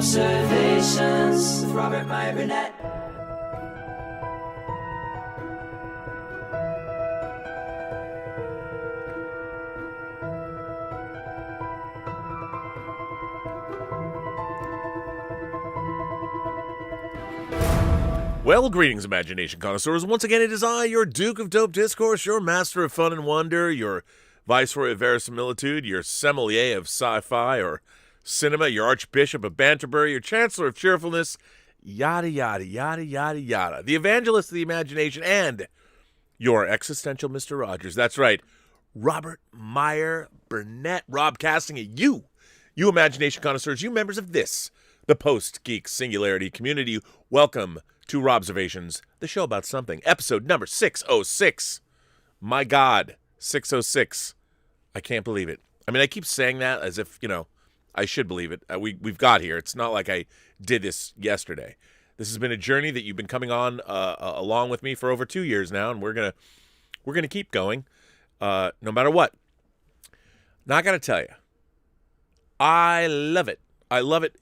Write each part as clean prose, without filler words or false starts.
Robservations with Meyer Burnett. Well, greetings, Imagination Connoisseurs. Once again, it is I, your Duke of Dope Discourse, your master of fun and wonder, your viceroy of verisimilitude, your sommelier of sci-fi or cinema, your archbishop of Banterbury, your chancellor of cheerfulness, yada, yada, yada, yada, yada. The evangelist of the imagination, and your existential Mr. Rogers. That's right, Robert Meyer Burnett, Robcasting at you Imagination Connoisseurs, you members of this, the Post-Geek Singularity community. Welcome to Robservations, the show about something, episode number 606. My God, 606. I can't believe it. I mean, I keep saying that as if, I should believe it. We've got here. It's not like I did this yesterday. This has been a journey that you've been coming on along with me for over 2 years now, and we're gonna keep going, no matter what. Now, I gotta tell you, I love it. I love it.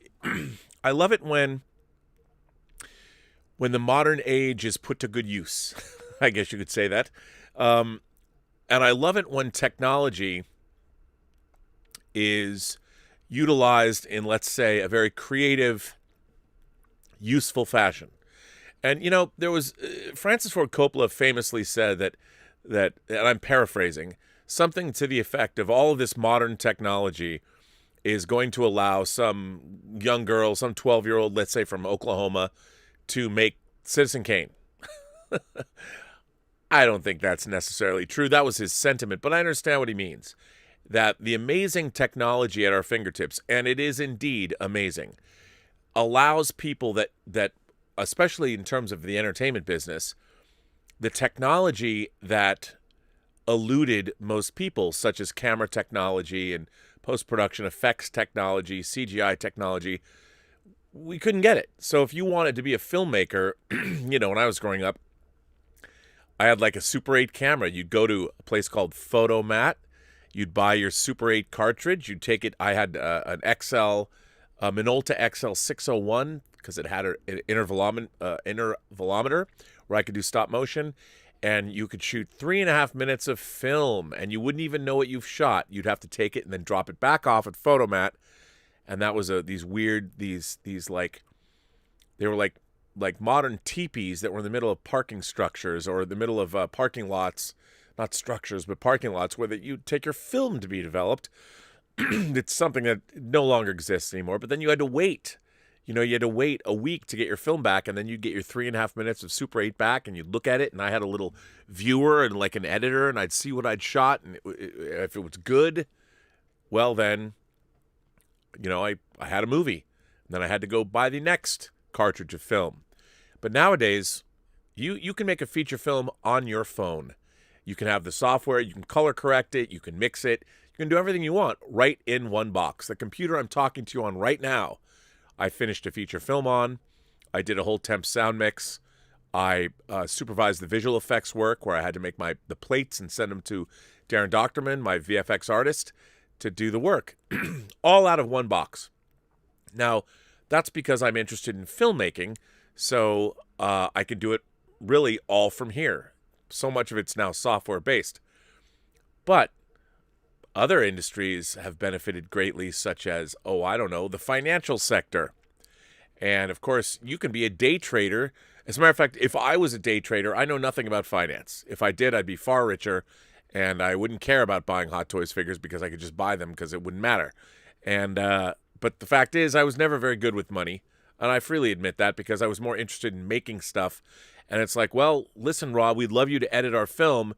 I love it when the modern age is put to good use. I guess you could say that. And I love it when technology is utilized in, let's say, a very creative, useful fashion. And, there was Francis Ford Coppola famously said that, and I'm paraphrasing, something to the effect of all of this modern technology is going to allow some young girl, some 12-year-old, let's say from Oklahoma, to make Citizen Kane. I don't think that's necessarily true. That was his sentiment, but I understand what he means. That the amazing technology at our fingertips, and it is indeed amazing, allows people that especially in terms of the entertainment business, the technology that eluded most people, such as camera technology and post-production effects technology, CGI technology, we couldn't get it. So if you wanted to be a filmmaker, when I was growing up, I had like a Super 8 camera. You'd go to a place called Photomat. You'd buy your Super 8 cartridge. You'd take it. I had an XL, a Minolta XL 601 because it had an intervalometer where I could do stop motion. And you could shoot 3.5 minutes of film, and you wouldn't even know what you've shot. You'd have to take it and then drop it back off at Photomat. And that was these weird, these like, they were like modern teepees that were in the middle of parking structures or the middle of parking lots, not structures, but parking lots where you take your film to be developed. It's something that no longer exists anymore. But then you had to wait. You had to wait a week to get your film back, and then you'd get your 3.5 minutes of Super 8 back, and you'd look at it, and I had a little viewer and like an editor, and I'd see what I'd shot, and if it was good, well then, I had a movie. And then I had to go buy the next cartridge of film. But nowadays, you can make a feature film on your phone. You can have the software, you can color correct it, you can mix it, you can do everything you want right in one box. The computer I'm talking to you on right now, I finished a feature film on. I did a whole temp sound mix. I supervised the visual effects work where I had to make the plates and send them to Darren Doctorman, my VFX artist, to do the work, all out of one box. Now, that's because I'm interested in filmmaking, so I can do it really all from here. So much of it's now software-based. But other industries have benefited greatly, such as, the financial sector. And, of course, you can be a day trader. As a matter of fact, if I was a day trader, I know nothing about finance. If I did, I'd be far richer. And I wouldn't care about buying Hot Toys figures because I could just buy them because it wouldn't matter. And but the fact is, I was never very good with money. And I freely admit that because I was more interested in making stuff. And it's like, well, listen, Rob, we'd love you to edit our film,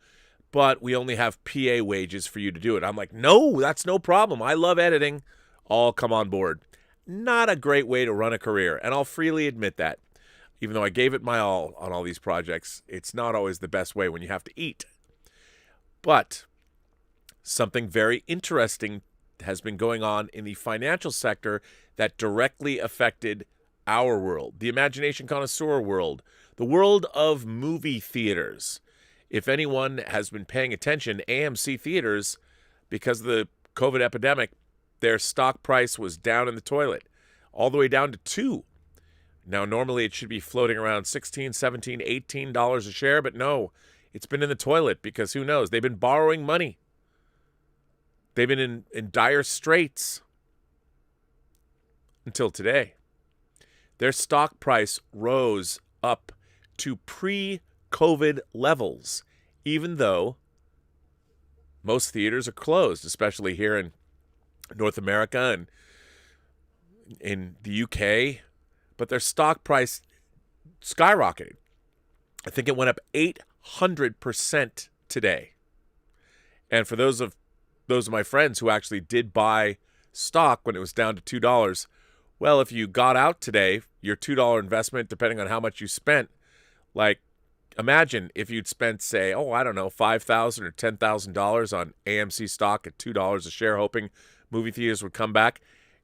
but we only have PA wages for you to do it. I'm like, no, that's no problem. I love editing. All come on board. Not a great way to run a career. And I'll freely admit that. Even though I gave it my all on all these projects, it's not always the best way when you have to eat. But something very interesting has been going on in the financial sector that directly affected our world, the Imagination Connoisseur world, the world of movie theaters. If anyone has been paying attention, AMC Theaters, because of the COVID epidemic, their stock price was down in the toilet. all the way down to $2. Now, normally it should be floating around $16, $17, $18 a share, but no, it's been in the toilet because who knows? They've been borrowing money. They've been in dire straits until today. Their stock price rose up to pre-COVID levels, even though most theaters are closed, especially here in North America and in the UK. But their stock price skyrocketed. I think it went up 800% today. And for those of my friends who actually did buy stock when it was down to $2, well, if you got out today, your $2 investment, depending on how much you spent, like imagine if you'd spent, say, $5,000 or $10,000 on AMC stock at $2 a share, hoping movie theaters would come back,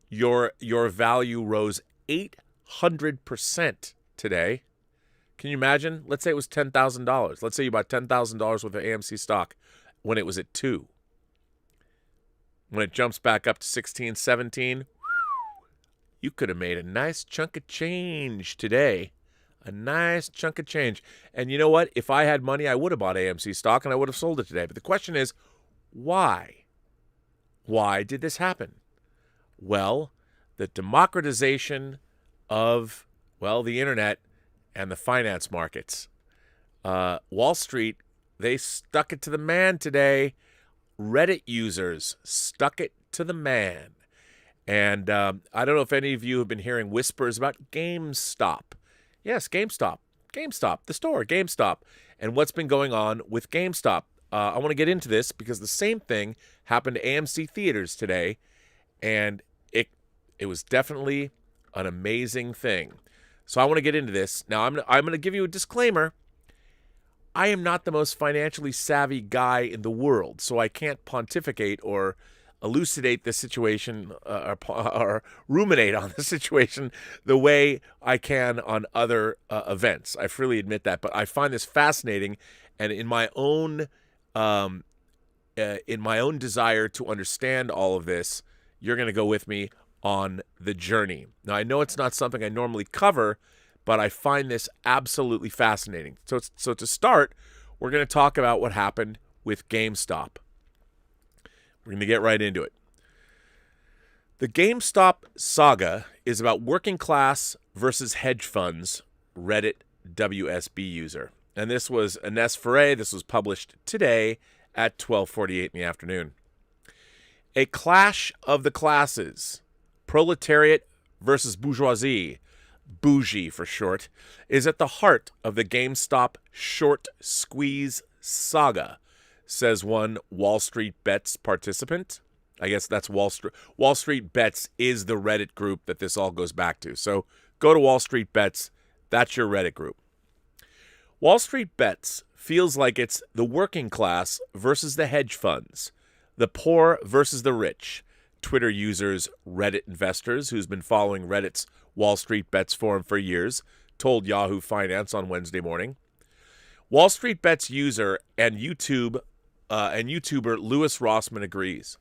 your value rose 800% today. Can you imagine? Let's say it was $10,000. Let's say you bought $10,000 worth of AMC stock when it was at 2. When it jumps back up to 16, 17, you could have made a nice chunk of change today. A nice chunk of change. And you know what? If I had money, I would have bought AMC stock and I would have sold it today. But the question is, why? Why did this happen? Well, the democratization of, the internet and the finance markets. Wall Street, they stuck it to the man today. Reddit users stuck it to the man. And I don't know if any of you have been hearing whispers about GameStop. Yes, GameStop. GameStop, the store, GameStop. And what's been going on with GameStop. I want to get into this because the same thing happened to AMC Theaters today. And it was definitely an amazing thing. So I want to get into this. Now, I'm going to give you a disclaimer. I am not the most financially savvy guy in the world, so I can't pontificate or elucidate the situation or ruminate on the situation the way I can on other events. I freely admit that, but I find this fascinating, and in my own desire to understand all of this, you're going to go with me on the journey. Now, I know it's not something I normally cover, but I find this absolutely fascinating. So to start, we're going to talk about what happened with GameStop. We're going to get right into it. The GameStop saga is about working class versus hedge funds, Reddit WSB user. And this was Ines Ferre. This was published today at 12:48 in the afternoon. A clash of the classes, proletariat versus bourgeoisie, bougie for short, is at the heart of the GameStop short squeeze saga, says one Wall Street Bets participant. I guess that's Wall Street. Wall Street Bets is the Reddit group that this all goes back to. So go to Wall Street Bets. That's your Reddit group. Wall Street Bets feels like it's the working class versus the hedge funds, the poor versus the rich. Twitter users Reddit Investors, who's been following Reddit's Wall Street Bets forum for years, told Yahoo Finance on Wednesday morning. Wall Street Bets user and YouTuber Louis Rossman agrees.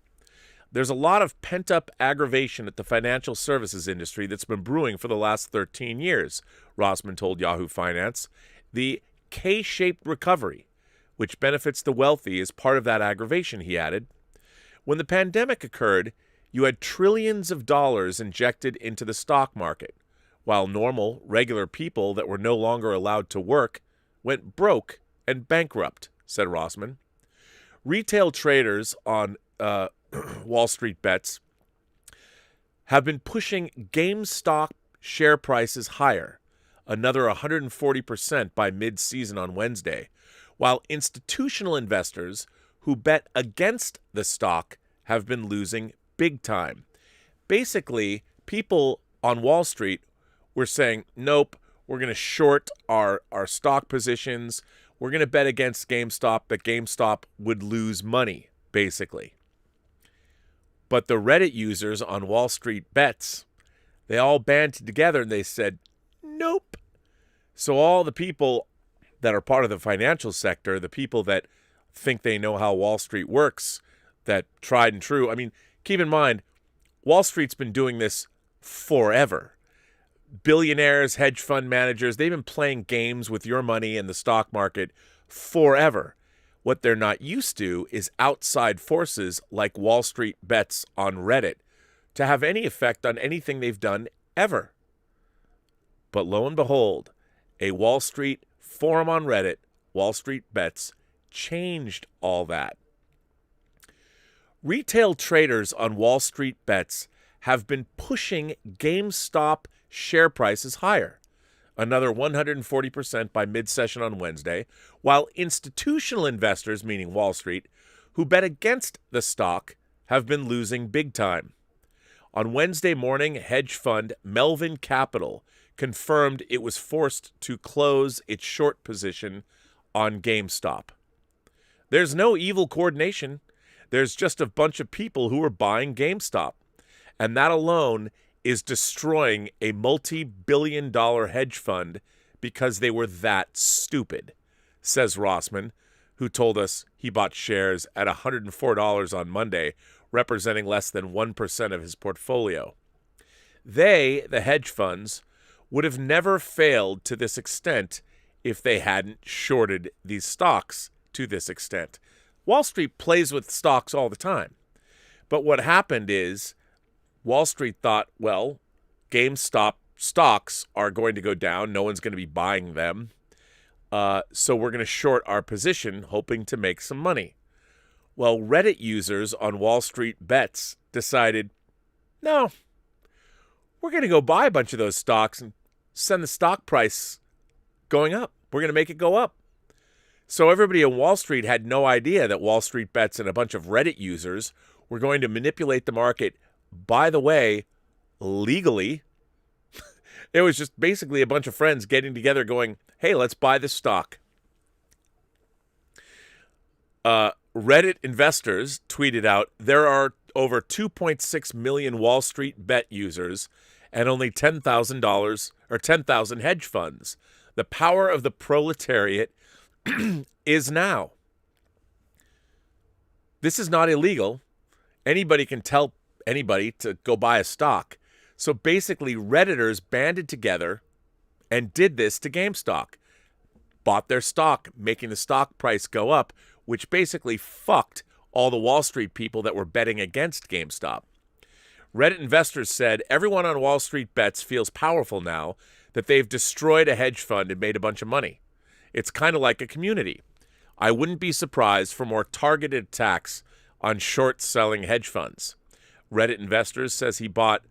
There's a lot of pent-up aggravation at the financial services industry that's been brewing for the last 13 years, Rossman told Yahoo Finance. The K-shaped recovery, which benefits the wealthy, is part of that aggravation, he added. When the pandemic occurred, you had trillions of dollars injected into the stock market, while normal, regular people that were no longer allowed to work went broke and bankrupt, said Rossman. Retail traders on Wall Street Bets have been pushing GameStop share prices higher, another 140% by mid-season on Wednesday, while institutional investors who bet against the stock have been losing big time. Basically, people on Wall Street were saying, nope, we're going to short our stock positions. We're going to bet against GameStop that GameStop would lose money, basically. But the Reddit users on Wall Street Bets, they all banded together and they said, nope. So all the people that are part of the financial sector, the people that think they know how Wall Street works, that tried and true. I mean, keep in mind, Wall Street's been doing this forever. Billionaires, hedge fund managers, they've been playing games with your money in the stock market forever. What they're not used to is outside forces like Wall Street bets on Reddit to have any effect on anything they've done ever. But lo and behold, a Wall Street forum on Reddit, Wall Street Bets, changed all that. Retail traders on Wall Street Bets have been pushing GameStop share prices higher, another 140% by mid-session on Wednesday, while institutional investors, meaning Wall Street, who bet against the stock have been losing big time. On Wednesday morning, hedge fund Melvin Capital confirmed it was forced to close its short position on GameStop. There's no evil coordination. There's just a bunch of people who are buying GameStop. And that alone is destroying a multi-billion-dollar hedge fund because they were that stupid, says Rossman, who told us he bought shares at $104 on Monday, representing less than 1% of his portfolio. They, the hedge funds, would have never failed to this extent if they hadn't shorted these stocks to this extent. Wall Street plays with stocks all the time. But what happened is Wall Street thought, well, GameStop stocks are going to go down. No one's going to be buying them. So we're going to short our position, hoping to make some money. Well, Reddit users on Wall Street Bets decided, no, we're going to go buy a bunch of those stocks and send the stock price going up. We're going to make it go up. So everybody on Wall Street had no idea that Wall Street Bets and a bunch of Reddit users were going to manipulate the market, by the way, legally. It was just basically a bunch of friends getting together going, hey, let's buy this stock. Reddit investors tweeted out, there are over 2.6 million Wall Street Bet users and only $10,000 or 10,000 hedge funds. The power of the proletariat is now. This is not illegal. Anybody can tell anybody to go buy a stock. So basically, Redditors banded together and did this to GameStop. Bought their stock, making the stock price go up, which basically fucked all the Wall Street people that were betting against GameStop. Reddit investors said everyone on Wall Street Bets feels powerful now that they've destroyed a hedge fund and made a bunch of money. It's kind of like a community. I wouldn't be surprised for more targeted attacks on short-selling hedge funds. Reddit investors says he bought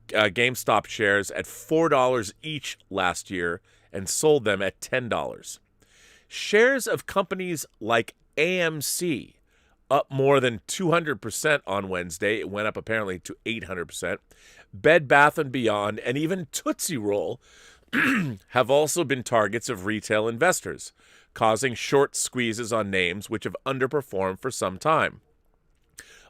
GameStop shares at $4 each last year and sold them at $10. Shares of companies like AMC up more than 200% on Wednesday. It went up apparently to 800%. Bed Bath & Beyond and even Tootsie Roll have also been targets of retail investors, causing short squeezes on names which have underperformed for some time.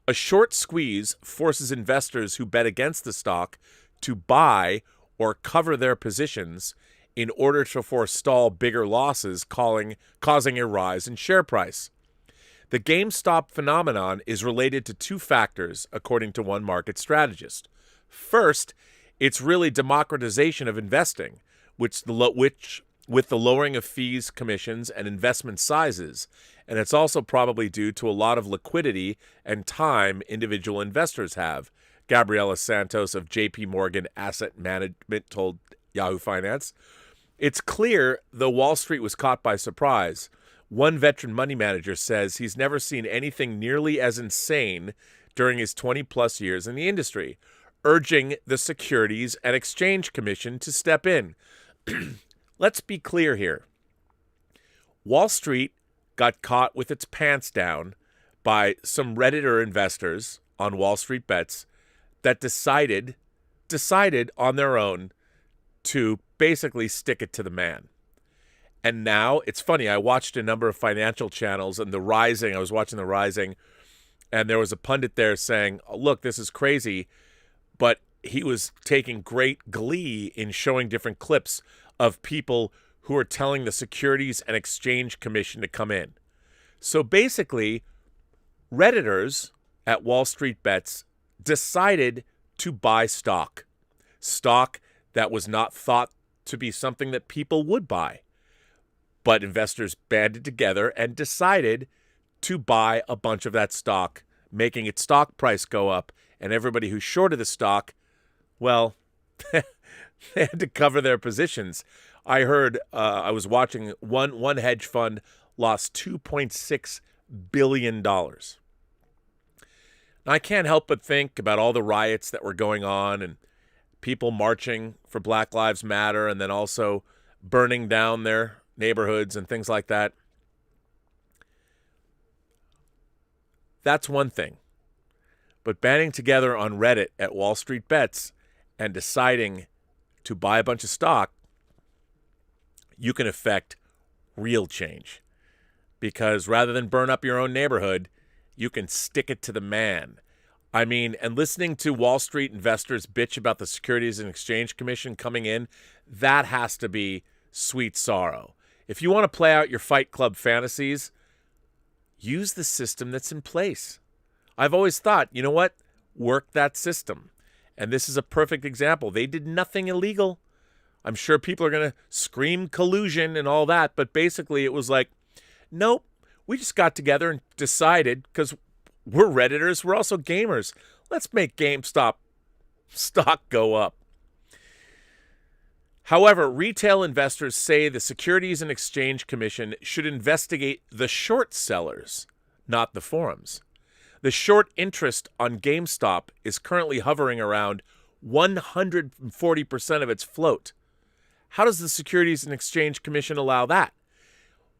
A short squeeze forces investors who bet against the stock to buy or cover their positions in order to forestall bigger losses, causing a rise in share price. The GameStop phenomenon is related to two factors, according to one market strategist. First, it's really democratization of investing, which with the lowering of fees, commissions, and investment sizes, and it's also probably due to a lot of liquidity and time individual investors have. Gabriela Santos of JP Morgan Asset Management told Yahoo Finance. It's clear, though Wall Street was caught by surprise. One veteran money manager says he's never seen anything nearly as insane during his 20-plus years in the industry, urging the Securities and Exchange Commission to step in. Let's be clear here. Wall Street got caught with its pants down by some Redditor investors on Wall Street Bets that decided on their own to basically stick it to the man. And now, it's funny, I watched a number of financial channels and I was watching The Rising, and there was a pundit there saying, oh, look, this is crazy, but he was taking great glee in showing different clips of people who are telling the Securities and Exchange Commission to come in. So basically, Redditors at Wall Street Bets decided to buy stock. stock that was not thought to be something that people would buy. But investors banded together and decided to buy a bunch of that stock, making its stock price go up, and everybody who shorted the stock, well, they had to cover their positions. I heard, I was watching one hedge fund lost $2.6 billion. Now, I can't help but think about all the riots that were going on and people marching for Black Lives Matter and then also burning down their neighborhoods and things like that. That's one thing. But banding together on Reddit at Wall Street Bets and deciding to buy a bunch of stock, you can affect real change. Because rather than burn up your own neighborhood, you can stick it to the man. I mean, and listening to Wall Street investors bitch about the Securities and Exchange Commission coming in, that has to be sweet sorrow. If you want to play out your Fight Club fantasies, use the system that's in place. I've always thought, you know what? Work that system. And this is a perfect example. They did nothing illegal. I'm sure people are going to scream collusion and all that, but basically it was like, nope, we just got together and decided, because we're Redditors, we're also gamers, let's make GameStop stock go up. However, retail investors say the Securities and Exchange Commission should investigate the short sellers, not the forums. The short interest on GameStop is currently hovering around 140% of its float. How does the Securities and Exchange Commission allow that?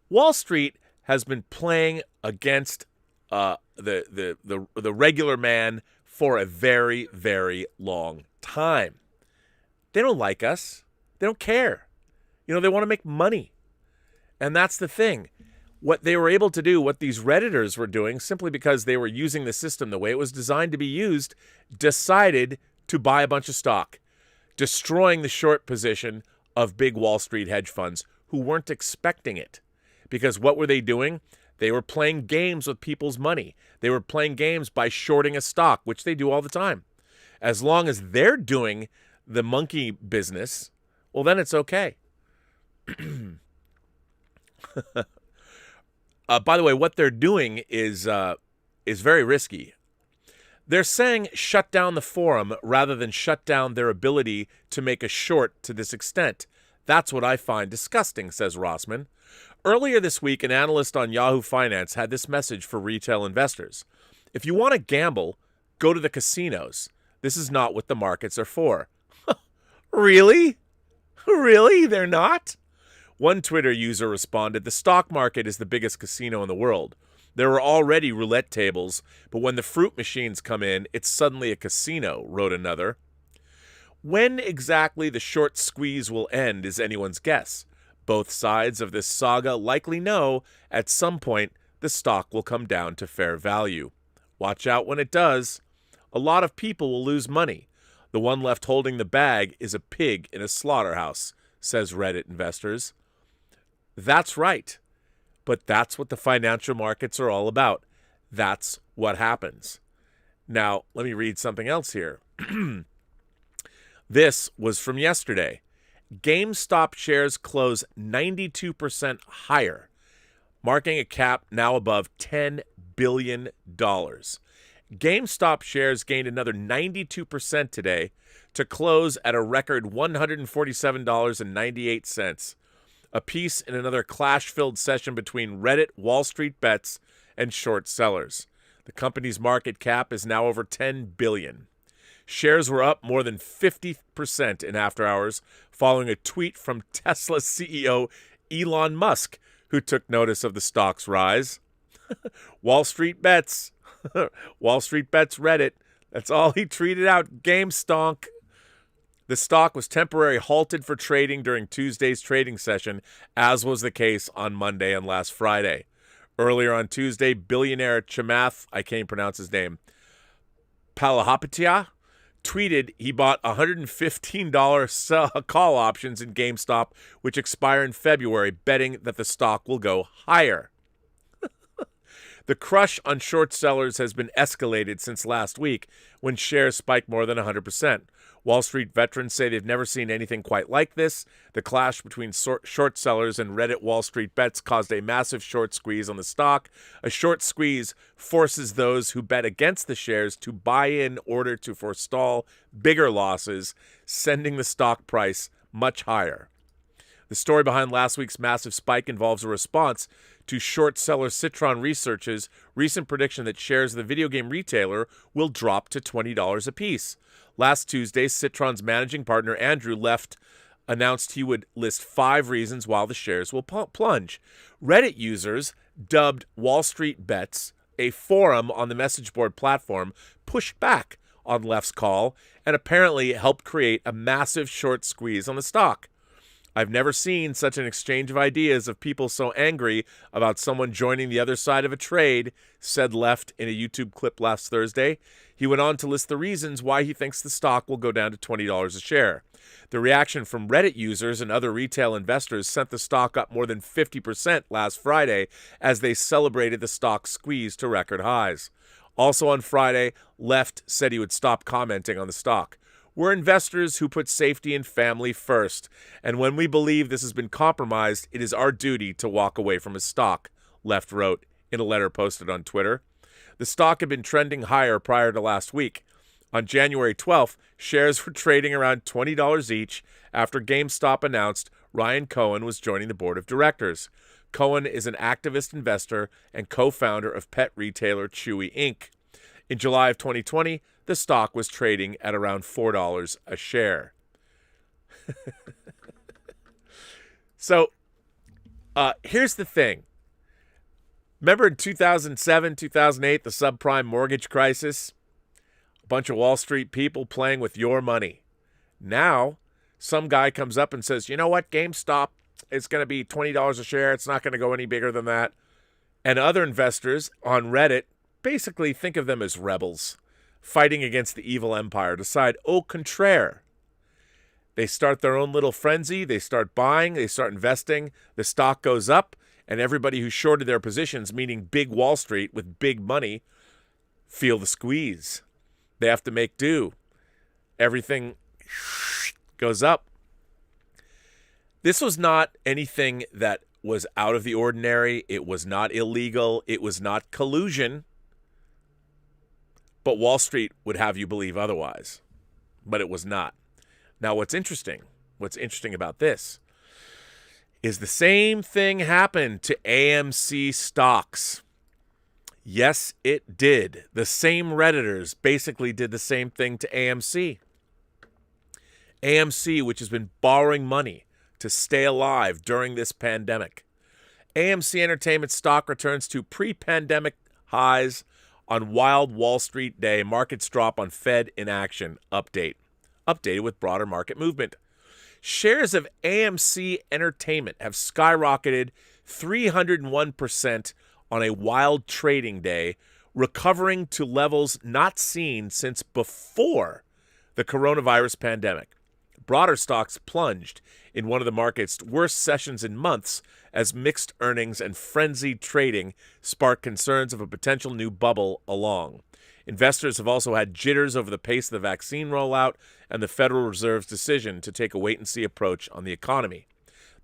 Wall Street has been playing against the regular man for a very, very long time. They don't like us. They don't care. You know, they want to make money. And that's the thing. What they were able to do, what these Redditors were doing, simply because they were using the system the way it was designed to be used, decided to buy a bunch of stock, destroying the short position of big Wall Street hedge funds who weren't expecting it. Because what were they doing? They were playing games with people's money. They were playing games by shorting a stock, which they do all the time. As long as they're doing the monkey business, well, then it's okay. By the way, what they're doing is very risky. They're saying shut down the forum rather than shut down their ability to make a short to this extent. That's what I find disgusting, says Rossman. Earlier this week, an analyst on Yahoo Finance had this message for retail investors. If you want to gamble, go to the casinos. This is not what the markets are for. Really? Really? They're not? One Twitter user responded, the stock market is the biggest casino in the world. There are already roulette tables, but when the fruit machines come in, it's suddenly a casino, wrote another. When exactly the short squeeze will end is anyone's guess. Both sides of this saga likely know at some point the stock will come down to fair value. Watch out when it does. A lot of people will lose money. The one left holding the bag is a pig in a slaughterhouse, says Reddit investors. That's right. But that's what the financial markets are all about. That's what happens. Now, let me read something else here. This was from yesterday. GameStop shares close 92% higher, marking a cap now above $10 billion. GameStop shares gained another 92% today to close at a record $147.98. A piece in another clash-filled session between Reddit, Wall Street Bets, and short sellers. The company's market cap is now over $10 billion. Shares were up more than 50% in after hours following a tweet from Tesla CEO Elon Musk, who took notice of the stock's rise. Wall Street Bets. Wall Street Bets Reddit. That's all he tweeted out. Game stonk. The stock was temporarily halted for trading during Tuesday's trading session, as was the case on Monday and last Friday. Earlier on Tuesday, billionaire Chamath, I can't pronounce his name, Palihapitiya, tweeted he bought $115 call options in GameStop, which expire in February, betting that the stock will go higher. The crush on short sellers has been escalated since last week when shares spiked more than 100%. Wall Street veterans say they've never seen anything quite like this. The clash between short sellers and Reddit Wall Street bets caused a massive short squeeze on the stock. A short squeeze forces those who bet against the shares to buy in order to forestall bigger losses, sending the stock price much higher. The story behind last week's massive spike involves a response to short seller Citron Research's recent prediction that shares of the video game retailer will drop to $20 apiece. Last Tuesday, Citron's managing partner Andrew Left announced he would list 5 reasons why the shares will plunge. Reddit users, dubbed Wall Street Bets, a forum on the message board platform, pushed back on Left's call and apparently helped create a massive short squeeze on the stock. I've never seen such an exchange of ideas of people so angry about someone joining the other side of a trade, said Left in a YouTube clip last Thursday. He went on to list the reasons why he thinks the stock will go down to $20 a share. The reaction from Reddit users and other retail investors sent the stock up more than 50% last Friday as they celebrated the stock's squeeze to record highs. Also on Friday, Left said he would stop commenting on the stock. We're investors who put safety and family first, and when we believe this has been compromised, it is our duty to walk away from a stock, Left wrote in a letter posted on Twitter. The stock had been trending higher prior to last week. On January 12th, shares were trading around $20 each after GameStop announced Ryan Cohen was joining the board of directors. Cohen is an activist investor and co-founder of pet retailer Chewy Inc. In July of 2020, the stock was trading at around $4 a share. So, here's the thing. Remember in 2007, 2008, the subprime mortgage crisis? A bunch of Wall Street people playing with your money. Now, some guy comes up and says, you know what, GameStop, it's going to be $20 a share. It's not going to go any bigger than that. And other investors on Reddit basically think of them as rebels fighting against the evil empire, decide au contraire. They start their own little frenzy. They start buying. They start investing. The stock goes up, and everybody who shorted their positions, meaning big Wall Street with big money, feel the squeeze. They have to make do. Everything goes up. This was not anything that was out of the ordinary. It was not illegal. It was not collusion. But Wall Street would have you believe otherwise. But it was not. Now, what's interesting about this is the same thing happened to AMC stocks. Yes, it did. The same Redditors basically did the same thing to AMC. AMC, which has been borrowing money to stay alive during this pandemic. AMC Entertainment stock returns to pre-pandemic highs on wild Wall Street day. Markets drop on Fed inaction. Updated with broader market movement. Shares of AMC Entertainment have skyrocketed 301% on a wild trading day, recovering to levels not seen since before the coronavirus pandemic. Broader stocks plunged in one of the market's worst sessions in months as mixed earnings and frenzied trading sparked concerns of a potential new bubble along. Investors have also had jitters over the pace of the vaccine rollout and the Federal Reserve's decision to take a wait-and-see approach on the economy.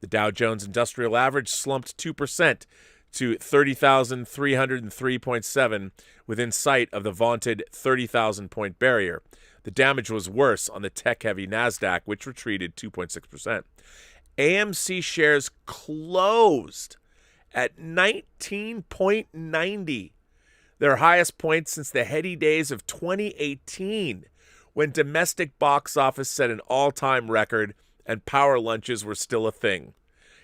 The Dow Jones Industrial Average slumped 2% to 30,303.7 within sight of the vaunted 30,000-point barrier. The damage was worse on the tech-heavy NASDAQ, which retreated 2.6%. AMC shares closed at 19.90, their highest point since the heady days of 2018, when domestic box office set an all-time record and power lunches were still a thing.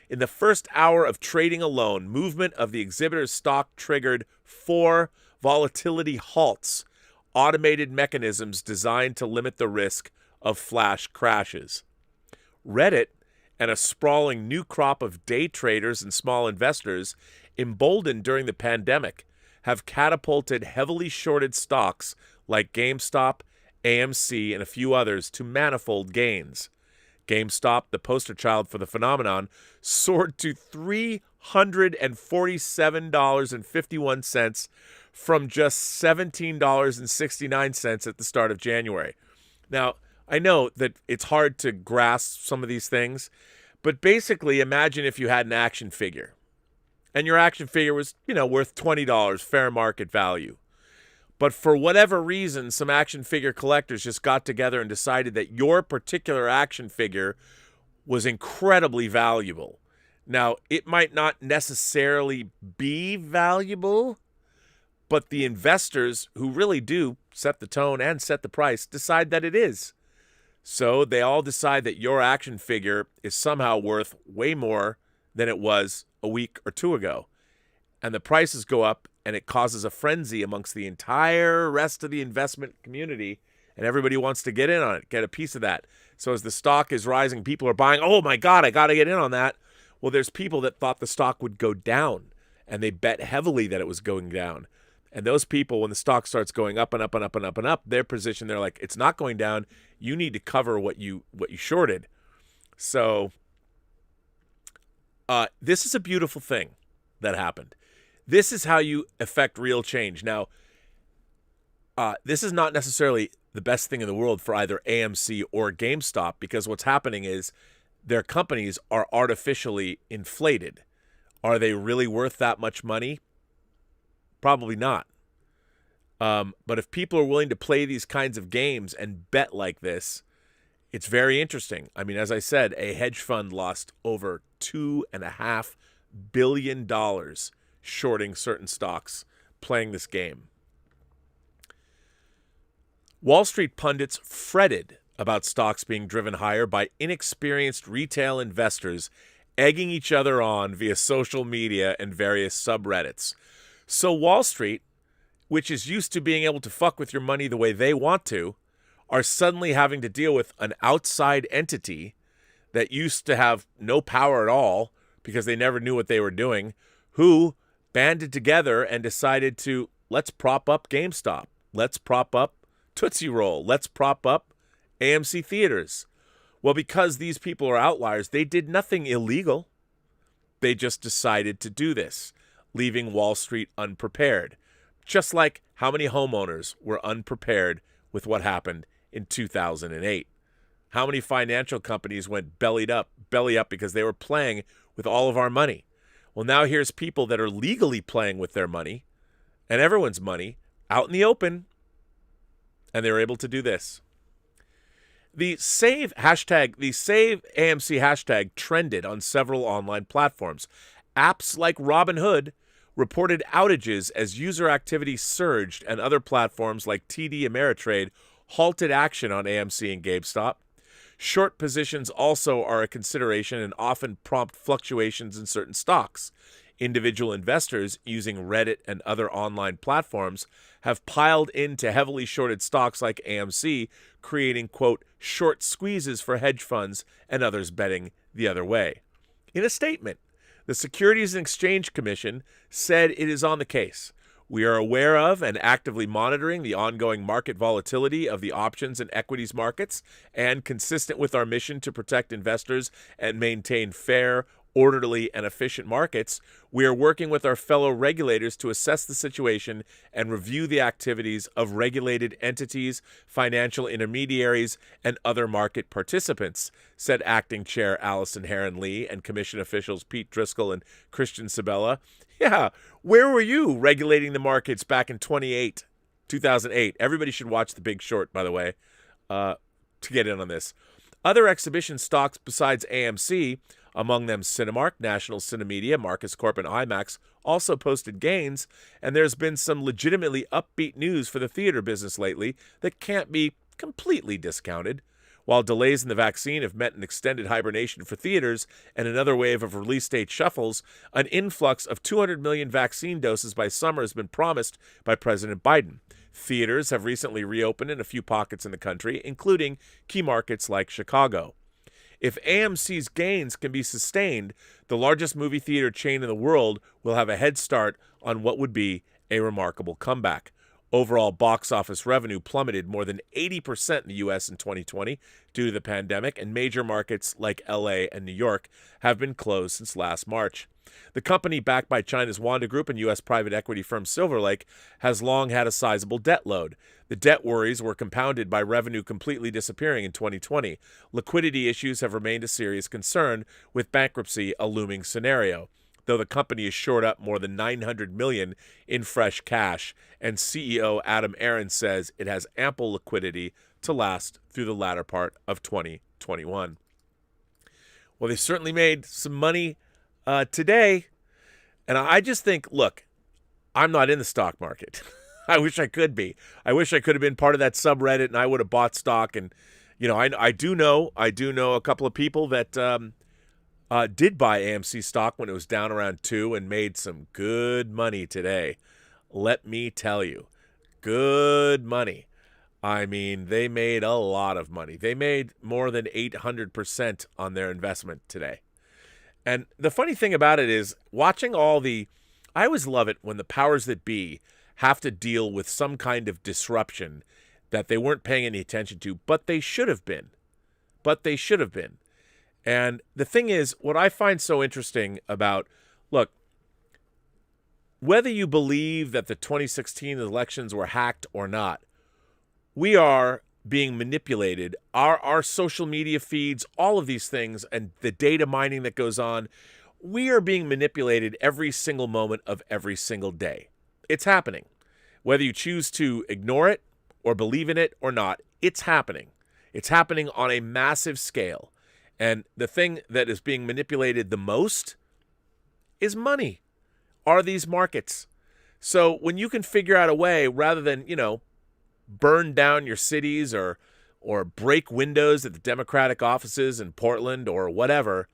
In the first hour of trading alone, movement of the exhibitor's stock triggered 4 volatility halts, automated mechanisms designed to limit the risk of flash crashes. Reddit and a sprawling new crop of day traders and small investors, emboldened during the pandemic, have catapulted heavily shorted stocks like GameStop, AMC, and a few others to manifold gains. GameStop, the poster child for the phenomenon, soared to $147.51 from just $17.69 at the start of January. Now, I know that it's hard to grasp some of these things, but basically imagine if you had an action figure and your action figure was, worth $20, fair market value. But for whatever reason, some action figure collectors just got together and decided that your particular action figure was incredibly valuable. Now, it might not necessarily be valuable, but the investors who really do set the tone and set the price decide that it is. So they all decide that your action figure is somehow worth way more than it was a week or two ago. And the prices go up, and it causes a frenzy amongst the entire rest of the investment community, and everybody wants to get in on it, get a piece of that. So as the stock is rising, people are buying, oh my God, I got to get in on that. Well, there's people that thought the stock would go down, and they bet heavily that it was going down. And those people, when the stock starts going up and up and up and up and up, their position, they're like, it's not going down. You need to cover what you shorted. So this is a beautiful thing that happened. This is how you affect real change. Now, this is not necessarily the best thing in the world for either AMC or GameStop, because what's happening is their companies are artificially inflated. Are they really worth that much money? Probably not. But if people are willing to play these kinds of games and bet like this, it's very interesting. I mean, as I said, a hedge fund lost over $2.5 billion shorting certain stocks playing this game. Wall Street pundits fretted about stocks being driven higher by inexperienced retail investors egging each other on via social media and various subreddits. So Wall Street, which is used to being able to fuck with your money the way they want to, are suddenly having to deal with an outside entity that used to have no power at all because they never knew what they were doing, who banded together and decided to, let's prop up GameStop. Let's prop up Tootsie Roll. Let's prop up AMC Theaters. Well, because these people are outliers, they did nothing illegal. They just decided to do this, leaving Wall Street unprepared. Just like how many homeowners were unprepared with what happened in 2008. How many financial companies went belly up because they were playing with all of our money. Well, now here's people that are legally playing with their money and everyone's money out in the open, and they're able to do this. The save AMC hashtag trended on several online platforms. Apps like Robinhood reported outages as user activity surged, and other platforms like TD Ameritrade halted action on AMC and GameStop. Short positions also are a consideration and often prompt fluctuations in certain stocks. Individual investors using Reddit and other online platforms have piled into heavily shorted stocks like AMC, creating, quote, short squeezes for hedge funds and others betting the other way. In a statement, the Securities and Exchange Commission said it is on the case. We are aware of and actively monitoring the ongoing market volatility of the options and equities markets, and consistent with our mission to protect investors and maintain fair, orderly, and efficient markets, we are working with our fellow regulators to assess the situation and review the activities of regulated entities, financial intermediaries, and other market participants, said Acting Chair Allison Heron-Lee and Commission officials Pete Driscoll and Christian Sabella. Yeah, where were you regulating the markets back in 2008? Everybody should watch The Big Short, by the way, to get in on this. Other exhibition stocks besides AMC, among them Cinemark, National Cinemedia, Marcus Corp, and IMAX, also posted gains, and there's been some legitimately upbeat news for the theater business lately that can't be completely discounted. While delays in the vaccine have meant an extended hibernation for theaters and another wave of release date shuffles, an influx of 200 million vaccine doses by summer has been promised by President Biden. Theaters have recently reopened in a few pockets in the country, including key markets like Chicago. If AMC's gains can be sustained, the largest movie theater chain in the world will have a head start on what would be a remarkable comeback. Overall box office revenue plummeted more than 80% in the U.S. in 2020 due to the pandemic, and major markets like L.A. and New York have been closed since last March. The company, backed by China's Wanda Group and U.S. private equity firm Silver Lake, has long had a sizable debt load. The debt worries were compounded by revenue completely disappearing in 2020. Liquidity issues have remained a serious concern, with bankruptcy a looming scenario, though the company is shored up more than $900 million in fresh cash, and CEO Adam Aron says it has ample liquidity to last through the latter part of 2021. Well, they certainly made some money today, and I just think, look, I'm not in the stock market. I wish I could be. I wish I could have been part of that subreddit, and I would have bought stock. And I do know a couple of people that did buy AMC stock when it was down around 2 and made some good money today. Let me tell you, good money. I mean, they made a lot of money. They made more than 800% on their investment today. And the funny thing about it is, watching I always love it when the powers that be have to deal with some kind of disruption that they weren't paying any attention to, but they should have been. And the thing is, what I find so interesting about, look, whether you believe that the 2016 elections were hacked or not, we are being manipulated. Our social media feeds, all of these things, and the data mining that goes on, we are being manipulated every single moment of every single day. It's happening. Whether you choose to ignore it or believe in it or not, it's happening. It's happening on a massive scale. And the thing that is being manipulated the most is money, are these markets. So when you can figure out a way, rather than, burn down your cities or break windows at the Democratic offices in Portland or whatever,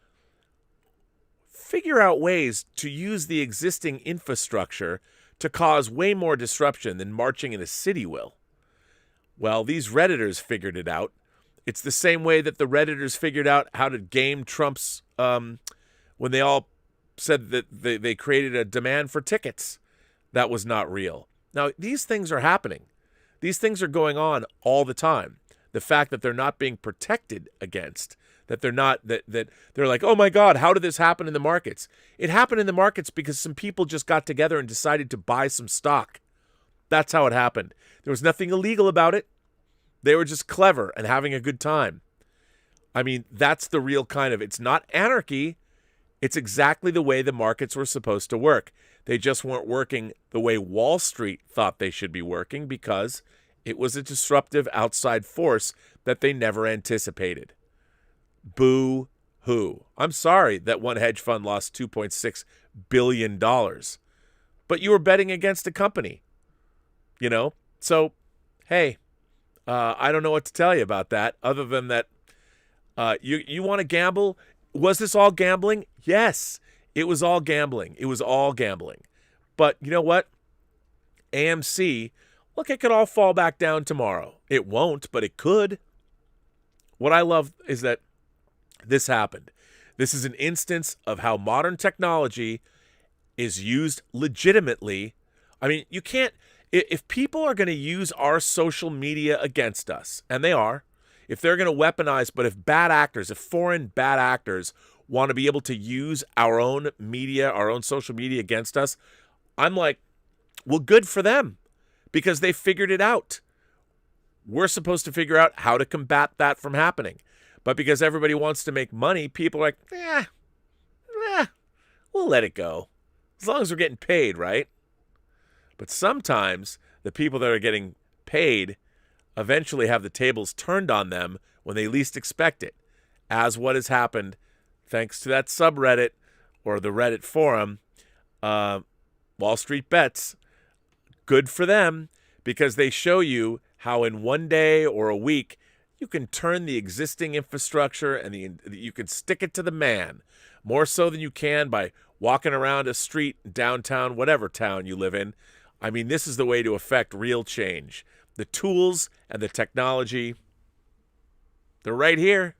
figure out ways to use the existing infrastructure to cause way more disruption than marching in a city will. Well, these Redditors figured it out. It's the same way that the Redditors figured out how to game Trump's, when they all said that they created a demand for tickets. That was not real. Now, these things are happening. These things are going on all the time. The fact that they're not being protected against, that they're not, that they're like, oh my God, how did this happen in the markets? It happened in the markets because some people just got together and decided to buy some stock. That's how it happened. There was nothing illegal about it. They were just clever and having a good time. I mean, that's the real kind of, it's not anarchy. It's exactly the way the markets were supposed to work. They just weren't working the way Wall Street thought they should be working because it was a disruptive outside force that they never anticipated. Boo-hoo. I'm sorry that one hedge fund lost $2.6 billion. But you were betting against a company. So, hey, I don't know what to tell you about that other than that you want to gamble. Was this all gambling? Yes, it was all gambling. But you know what? AMC, look, it could all fall back down tomorrow. It won't, but it could. What I love is that this happened. This is an instance of how modern technology is used legitimately. I mean, you can't, if people are going to use our social media against us, and they are, if they're going to weaponize, but if foreign bad actors want to be able to use our own media, our own social media against us, I'm like, well, good for them, because they figured it out. We're supposed to figure out how to combat that from happening. But because everybody wants to make money, people are like, we'll let it go. As long as we're getting paid, right? But sometimes the people that are getting paid eventually have the tables turned on them when they least expect it, as what has happened thanks to that subreddit or the Reddit forum, Wall Street Bets. Good for them, because they show you how in one day or a week you can turn the existing infrastructure and you can stick it to the man, more so than you can by walking around a street downtown, whatever town you live in. I mean, this is the way to affect real change. The tools and the technology, they're right here.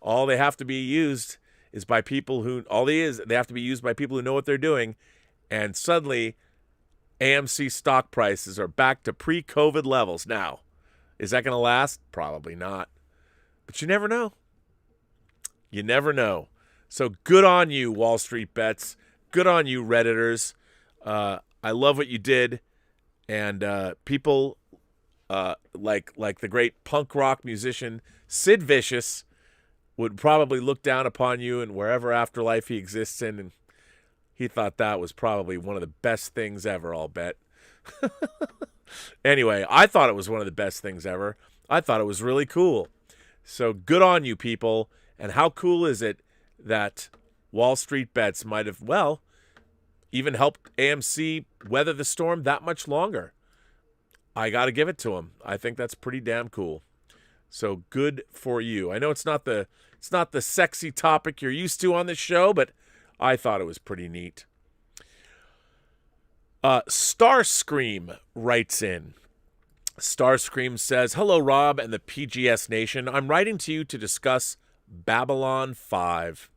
All they have to be used is by people who, they have to be used by people who know what they're doing. And suddenly, AMC stock prices are back to pre-COVID levels now. Is that going to last? Probably not. But you never know. You never know. So good on you, Wall Street Bets. Good on you, Redditors. I love what you did. And people like the great punk rock musician Sid Vicious would probably look down upon you in wherever afterlife he exists in, and he thought that was probably one of the best things ever, I'll bet. Anyway, I thought it was one of the best things ever. I thought it was really cool. So good on you, people. And how cool is it that Wall Street Bets might have, well, even helped AMC weather the storm that much longer? I got to give it to them. I think that's pretty damn cool. So good for you. I know it's not the sexy topic you're used to on this show, but I thought it was pretty neat. Starscream writes in. Starscream says, "Hello, Rob and the PGS Nation. I'm writing to you to discuss Babylon 5.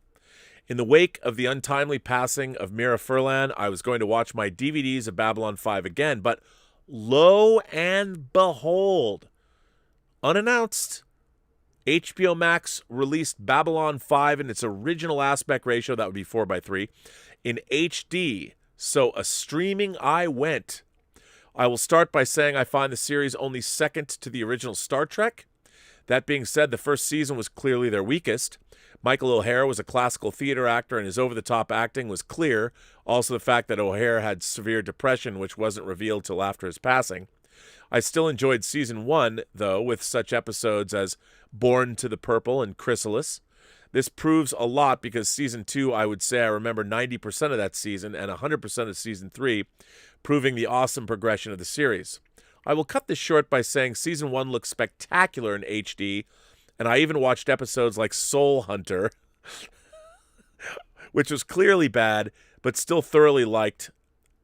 In the wake of the untimely passing of Mira Furlan, I was going to watch my DVDs of Babylon 5 again, but lo and behold, unannounced, HBO Max released Babylon 5 in its original aspect ratio, that would be 4:3, in HD. So a streaming I went. I will start by saying I find the series only second to the original Star Trek. That being said, the first season was clearly their weakest. Michael O'Hare was a classical theater actor, and his over-the-top acting was clear. Also, the fact that O'Hare had severe depression, which wasn't revealed till after his passing. I still enjoyed Season 1, though, with such episodes as Born to the Purple and Chrysalis. This proves a lot because Season 2, I would say I remember 90% of that season and 100% of Season 3, proving the awesome progression of the series. I will cut this short by saying Season 1 looks spectacular in HD, and I even watched episodes like Soul Hunter, which was clearly bad, but still thoroughly liked.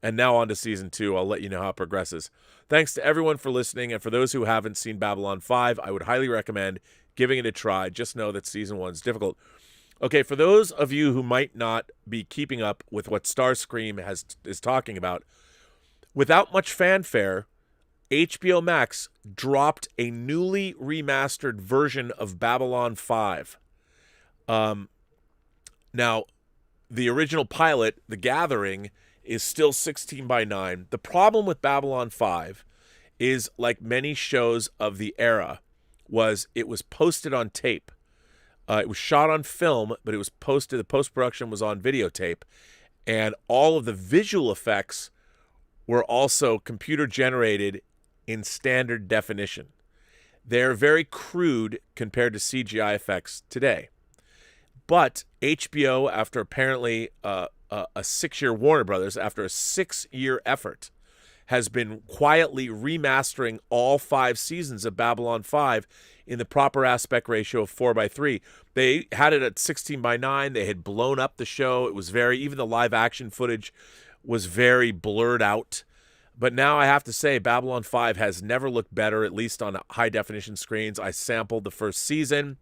And now on to Season 2. I'll let you know how it progresses. Thanks to everyone for listening, and for those who haven't seen Babylon 5, I would highly recommend giving it a try. Just know that Season 1 is difficult. Okay, for those of you who might not be keeping up with what Starscream is talking about, without much fanfare, HBO Max dropped a newly remastered version of Babylon 5. Now, the original pilot, The Gathering, is still 16:9. The problem with Babylon 5 is, like many shows of the era, it was posted on tape. It was shot on film, but it was posted, the post-production was on videotape, and all of the visual effects were also computer-generated in standard definition. They're very crude compared to CGI effects today. But HBO, after apparently a 6-year Warner Brothers, after a 6-year effort, has been quietly remastering all 5 seasons of Babylon 5 in the proper aspect ratio of 4:3. They had it at 16:9. They had blown up the show. It was even the live action footage was very blurred out. But now I have to say Babylon 5 has never looked better, at least on high definition screens. I sampled the first season.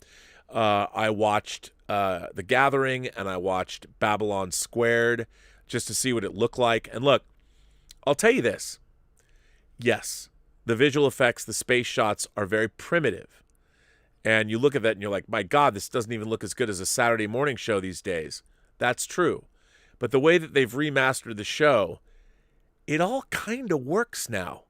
I watched The Gathering, and I watched Babylon Squared just to see what it looked like. And look, I'll tell you this. Yes, the visual effects, the space shots are very primitive. And you look at that and you're like, my God, this doesn't even look as good as a Saturday morning show these days. That's true. But the way that they've remastered the show, it all kind of works now.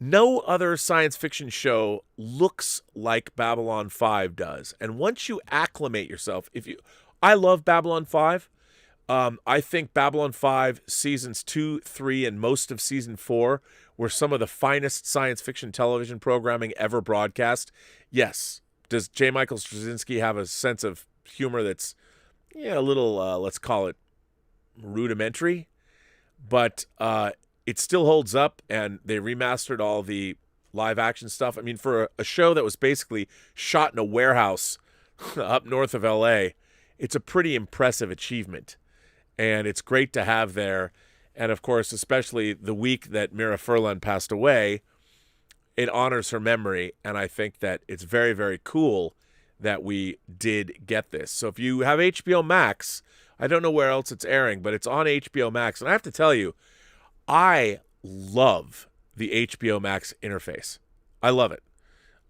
No other science fiction show looks like Babylon 5 does. And once you acclimate yourself, I love Babylon 5. I think Babylon 5 seasons 2, 3, and most of season 4 were some of the finest science fiction television programming ever broadcast. Yes. Does J. Michael Straczynski have a sense of humor that's a little, let's call it rudimentary? But it still holds up, and they remastered all the live action stuff. I mean, for a show that was basically shot in a warehouse up north of LA, it's a pretty impressive achievement. And it's great to have there. And of course, especially the week that Mira Furlan passed away, it honors her memory. And I think that it's very, very cool that we did get this. So if you have HBO Max, I don't know where else it's airing, but it's on HBO Max. And I have to tell you, I love the HBO Max interface. I love it.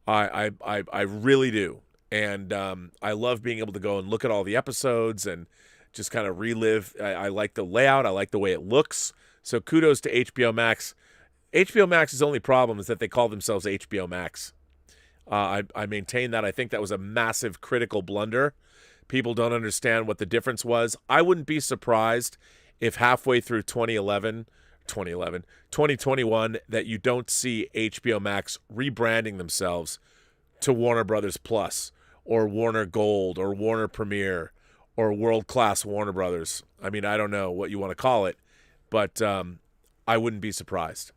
I really do. And I love being able to go and look at all the episodes and just kind of relive. I like the layout. I like the way it looks. So kudos to HBO Max. HBO Max's only problem is that they call themselves HBO Max. I maintain that. I think that was a massive critical blunder. People don't understand what the difference was. I wouldn't be surprised if halfway through 2021, that you don't see HBO Max rebranding themselves to Warner Brothers Plus or Warner Gold or Warner Premiere or World Class Warner Brothers. I mean, I don't know what you want to call it, but I wouldn't be surprised.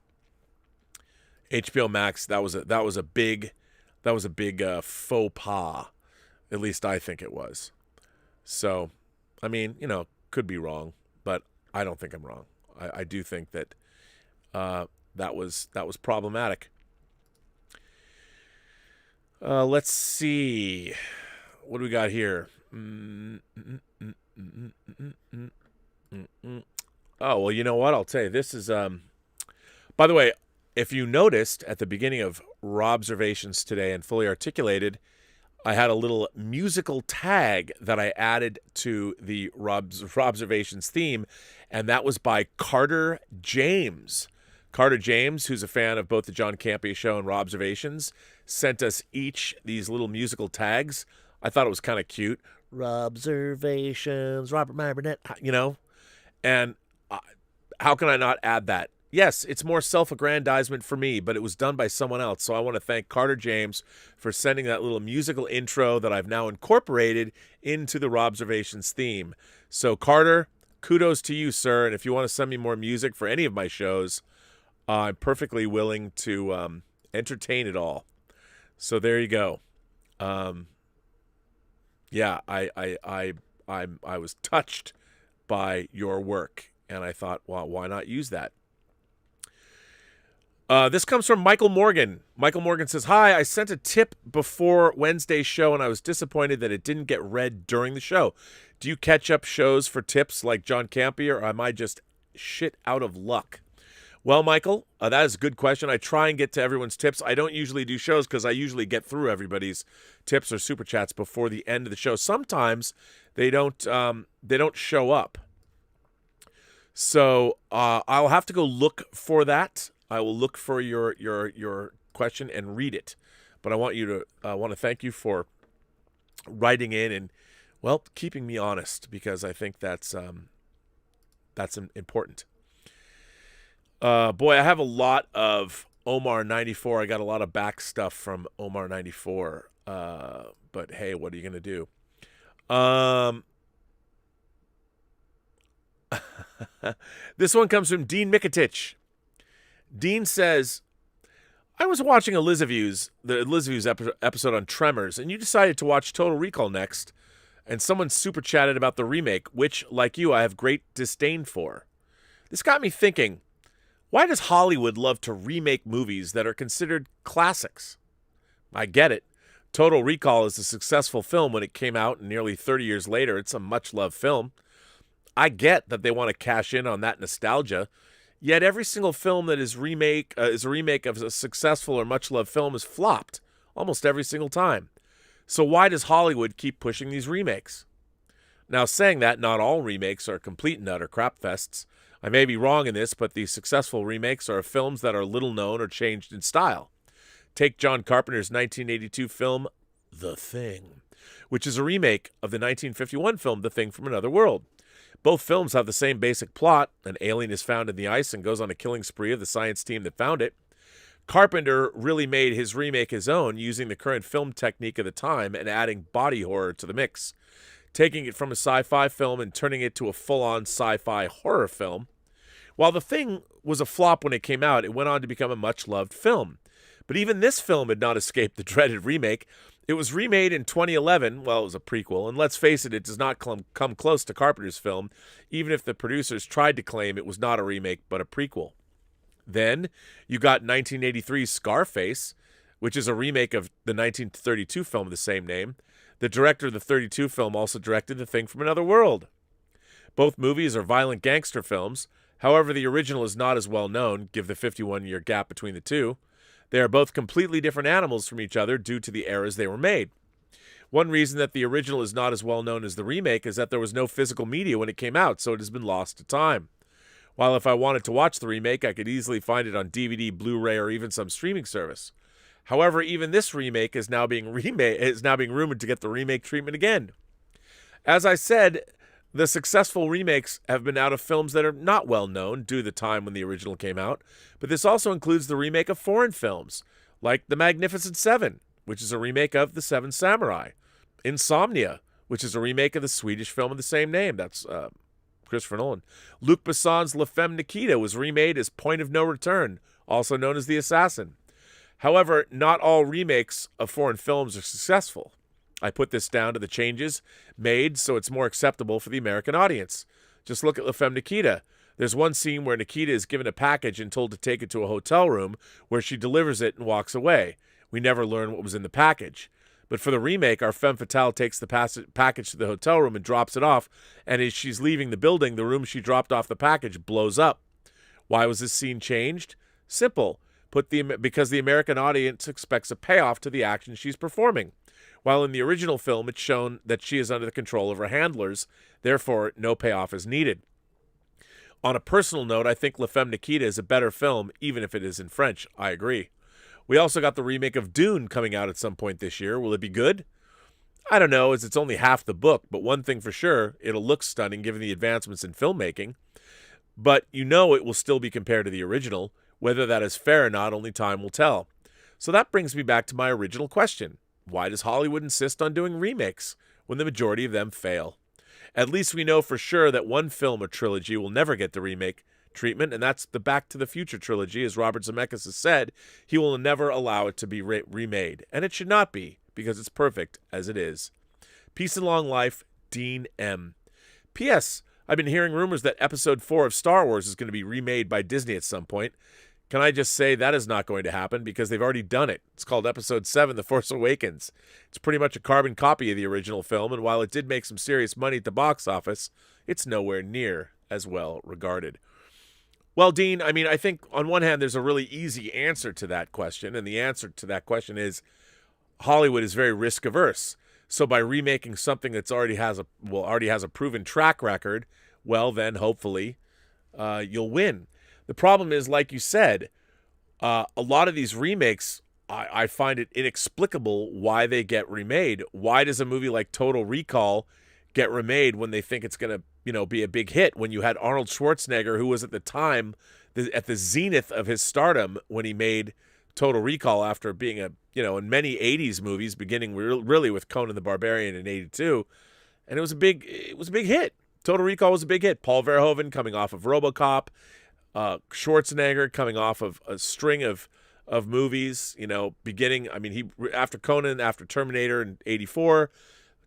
HBO Max, that was a big faux pas. At least I think it was. So, I mean, could be wrong, but I don't think I'm wrong. I do think that that was problematic. Let's see. What do we got here? Oh, well, you know what? I'll tell you. This is, by the way, if you noticed at the beginning of Robservations today and Fully Articulated, I had a little musical tag that I added to the Robservations theme, and that was by Carter James. Carter James, who's a fan of both the John Campea Show and Robservations, sent us each these little musical tags. I thought it was kind of cute. Robservations, Meyer Burnett, and how can I not add that? Yes, it's more self-aggrandizement for me, but it was done by someone else. So I want to thank Carter James for sending that little musical intro that I've now incorporated into the Robservations theme. So Carter, kudos to you, sir. And if you want to send me more music for any of my shows, I'm perfectly willing to entertain it all. So there you go. Yeah, I was touched by your work, and I thought, well, why not use that? This comes from Michael Morgan. Michael Morgan says, hi, I sent a tip before Wednesday's show, and I was disappointed that it didn't get read during the show. Do you catch up shows for tips like John Campea, or am I just shit out of luck? Well, Michael, that is a good question. I try and get to everyone's tips. I don't usually do shows because I usually get through everybody's tips or super chats before the end of the show. Sometimes they don't show up. So I'll have to go look for that. I will look for your question and read it. But I want to thank you for writing in and, well, keeping me honest, because I think that's important. Boy, I have a lot of Omar 94. I got a lot of back stuff from Omar 94. But hey, what are you going to do? This one comes from Dean Mikitich. Dean says, I was watching the Elizaviews episode on Tremors, and you decided to watch Total Recall next, and someone super chatted about the remake, which, like you, I have great disdain for. This got me thinking, why does Hollywood love to remake movies that are considered classics? I get it. Total Recall is a successful film when it came out, and nearly 30 years later, it's a much-loved film. I get that they want to cash in on that nostalgia, yet every single film that is a remake of a successful or much-loved film is flopped almost every single time. So why does Hollywood keep pushing these remakes? Now, saying that, not all remakes are complete and utter crap fests. I may be wrong in this, but the successful remakes are films that are little known or changed in style. Take John Carpenter's 1982 film, The Thing, which is a remake of the 1951 film The Thing from Another World. Both films have the same basic plot. An alien is found in the ice and goes on a killing spree of the science team that found it. Carpenter really made his remake his own, using the current film technique of the time and adding body horror to the mix, taking it from a sci-fi film and turning it to a full-on sci-fi horror film. While The Thing was a flop when it came out, it went on to become a much-loved film. But even this film had not escaped the dreaded remake. It was remade in 2011. Well, it was a prequel, and let's face it, it does not come close to Carpenter's film, even if the producers tried to claim it was not a remake but a prequel. Then you got 1983's Scarface, which is a remake of the 1932 film of the same name. The director of the 32 film also directed The Thing from Another World. Both movies are violent gangster films. However, the original is not as well known, given the 51-year gap between the two. They are both completely different animals from each other due to the eras they were made. One reason that the original is not as well known as the remake is that there was no physical media when it came out, so it has been lost to time. While if I wanted to watch the remake, I could easily find it on DVD, Blu-ray, or even some streaming service. However, even this remake is now being rumored to get the remake treatment again. As I said, the successful remakes have been out of films that are not well known due to the time when the original came out, but this also includes the remake of foreign films, like The Magnificent Seven, which is a remake of The Seven Samurai, Insomnia, which is a remake of the Swedish film of the same name. That's Christopher Nolan. Luc Besson's La Femme Nikita was remade as Point of No Return, also known as The Assassin. However, not all remakes of foreign films are successful. I put this down to the changes made so it's more acceptable for the American audience. Just look at La Femme Nikita. There's one scene where Nikita is given a package and told to take it to a hotel room where she delivers it and walks away. We never learn what was in the package. But for the remake, our femme fatale takes the package to the hotel room and drops it off, and as she's leaving the building, the room she dropped off the package blows up. Why was this scene changed? Simple. Because the American audience expects a payoff to the action she's performing. While in the original film, it's shown that she is under the control of her handlers, therefore no payoff is needed. On a personal note, I think La Femme Nikita is a better film, even if it is in French. I agree. We also got the remake of Dune coming out at some point this year. Will it be good? I don't know, as it's only half the book, but one thing for sure, it'll look stunning given the advancements in filmmaking. But you know it will still be compared to the original. Whether that is fair or not, only time will tell. So that brings me back to my original question. Why does Hollywood insist on doing remakes when the majority of them fail? At least we know for sure that one film or trilogy will never get the remake treatment, and that's the Back to the Future trilogy. As Robert Zemeckis has said, he will never allow it to be remade, and it should not be, because it's perfect as it is. Peace and long life, Dean M. P.S. I've been hearing rumors that Episode 4 of Star Wars is going to be remade by Disney at some point. Can I just say that is not going to happen because they've already done it. It's called Episode 7, The Force Awakens. It's pretty much a carbon copy of the original film, and while it did make some serious money at the box office, it's nowhere near as well regarded. Well, Dean, I mean, I think on one hand, there's a really easy answer to that question, and the answer to that question is Hollywood is very risk averse. So by remaking something that's already has a proven track record, well, then hopefully you'll win. The problem is, like you said, a lot of these remakes, I find it inexplicable why they get remade. Why does a movie like Total Recall get remade when they think it's going to, be a big hit? When you had Arnold Schwarzenegger, who was at the time at the zenith of his stardom when he made Total Recall after being in many 80s movies, beginning really with Conan the Barbarian in 82, and it was a big hit. Total Recall was a big hit. Paul Verhoeven coming off of RoboCop, Schwarzenegger coming off of a string of movies, beginning, after Conan, after Terminator in 84,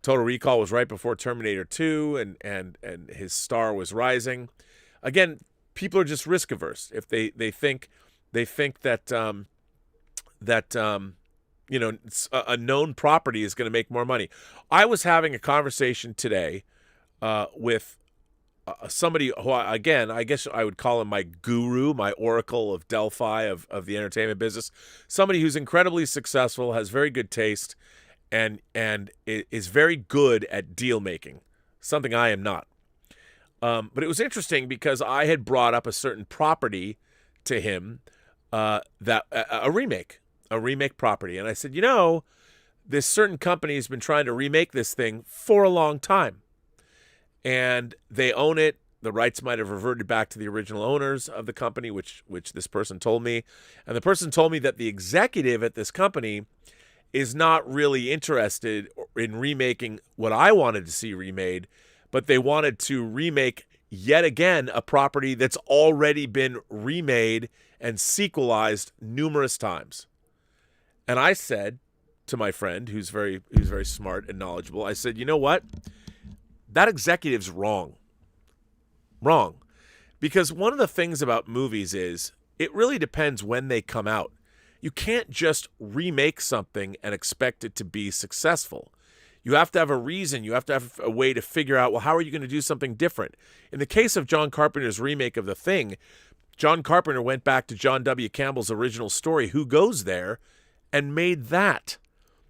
Total Recall was right before Terminator 2, and his star was rising. Again, people are just risk averse. If they think that a known property is going to make more money. I was having a conversation today with somebody who, again, I guess I would call him my guru, my oracle of Delphi of the entertainment business. Somebody who's incredibly successful, has very good taste, and is very good at deal making, something I am not. But it was interesting because I had brought up a certain property to him, that a remake property, and I said, this certain company has been trying to remake this thing for a long time. And they own it. The rights might have reverted back to the original owners of the company, which this person told me. And the person told me that the executive at this company is not really interested in remaking what I wanted to see remade, but they wanted to remake yet again a property that's already been remade and sequelized numerous times. And I said to my friend, who's very smart and knowledgeable, I said, you know what? That executive's wrong. Wrong. Because one of the things about movies is it really depends when they come out. You can't just remake something and expect it to be successful. You have to have a reason. You have to have a way to figure out, well, how are you going to do something different? In the case of John Carpenter's remake of The Thing, John Carpenter went back to John W. Campbell's original story, Who Goes There, and made that.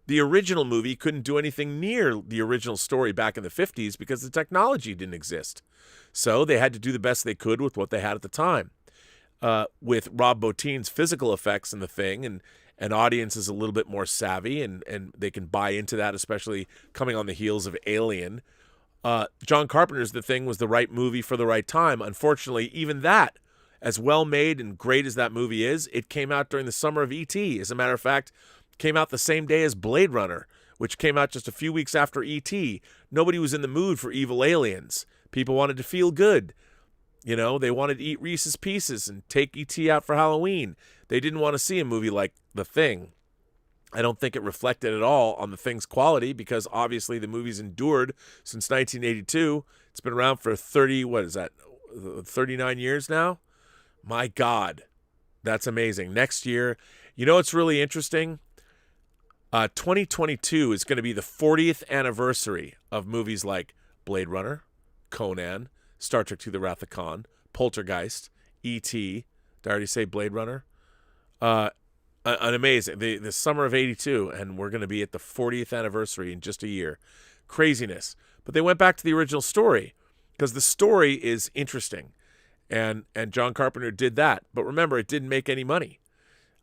The original movie couldn't do anything near the original story back in the 50s because the technology didn't exist. So they had to do the best they could with what they had at the time. With Rob Bottin's physical effects in The Thing, and an audience is a little bit more savvy, and they can buy into that, especially coming on the heels of Alien. John Carpenter's The Thing was the right movie for the right time. Unfortunately, even that, as well made and great as that movie is, it came out during the summer of E.T. As a matter of fact, came out the same day as Blade Runner, which came out just a few weeks after E.T. Nobody was in the mood for evil aliens. People wanted to feel good. You know, they wanted to eat Reese's Pieces and take E.T. out for Halloween. They didn't want to see a movie like The Thing. I don't think it reflected at all on The Thing's quality because obviously the movie's endured since 1982. It's been around for 39 years now? My God, that's amazing. Next year, you know what's really interesting? 2022 is going to be the 40th anniversary of movies like Blade Runner, Conan, Star Trek II: The Wrath of Khan, Poltergeist, E.T. Did I already say Blade Runner? An amazing. The summer of 82, and we're going to be at the 40th anniversary in just a year. Craziness. But they went back to the original story because the story is interesting. And John Carpenter did that. But remember, it didn't make any money.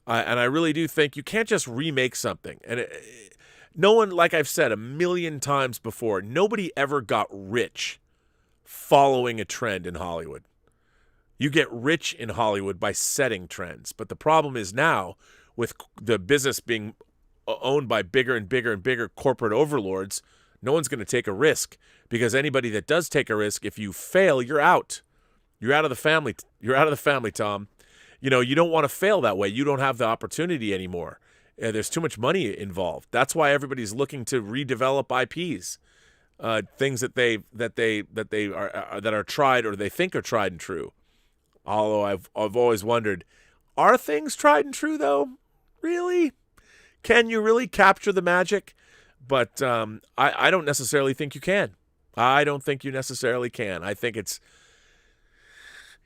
And I really do think you can't just remake something. And no one, like I've said a million times before, nobody ever got rich following a trend in Hollywood. You get rich in Hollywood by setting trends. But the problem is now, with the business being owned by bigger and bigger and bigger corporate overlords, no one's going to take a risk. Because anybody that does take a risk, if you fail, you're out. You're out of the family. You're out of the family, Tom. You know, you don't want to fail that way. You don't have the opportunity anymore. There's too much money involved. That's why everybody's looking to redevelop IPs, things that are tried or they think are tried and true. Although I've always wondered, are things tried and true though? Really? Can you really capture the magic? But I don't necessarily think you can. I don't think you necessarily can. I think it's,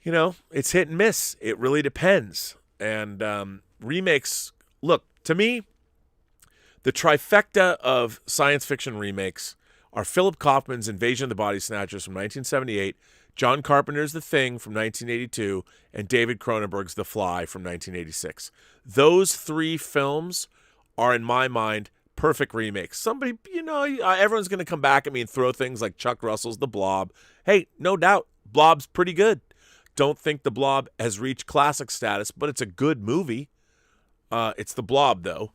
you know, it's hit and miss. It really depends. And remakes, look, to me, the trifecta of science fiction remakes are Philip Kaufman's Invasion of the Body Snatchers from 1978, John Carpenter's The Thing from 1982, and David Cronenberg's The Fly from 1986. Those three films are, in my mind, perfect remakes. Somebody, you know, everyone's going to come back at me and throw things like Chuck Russell's The Blob. Hey, no doubt, Blob's pretty good. Don't think The Blob has reached classic status, but it's a good movie. It's The Blob, though.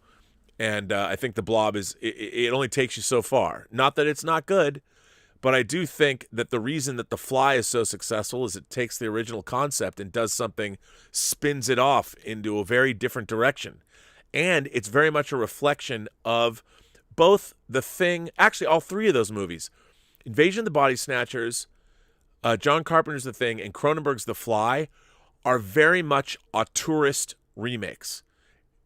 And I think The Blob it only takes you so far. Not that it's not good, but I do think that the reason that The Fly is so successful is it takes the original concept and does something, spins it off into a very different direction. And it's very much a reflection of both The Thing, actually all three of those movies, Invasion of the Body Snatchers, John Carpenter's The Thing, and Cronenberg's The Fly, are very much auteurist remakes.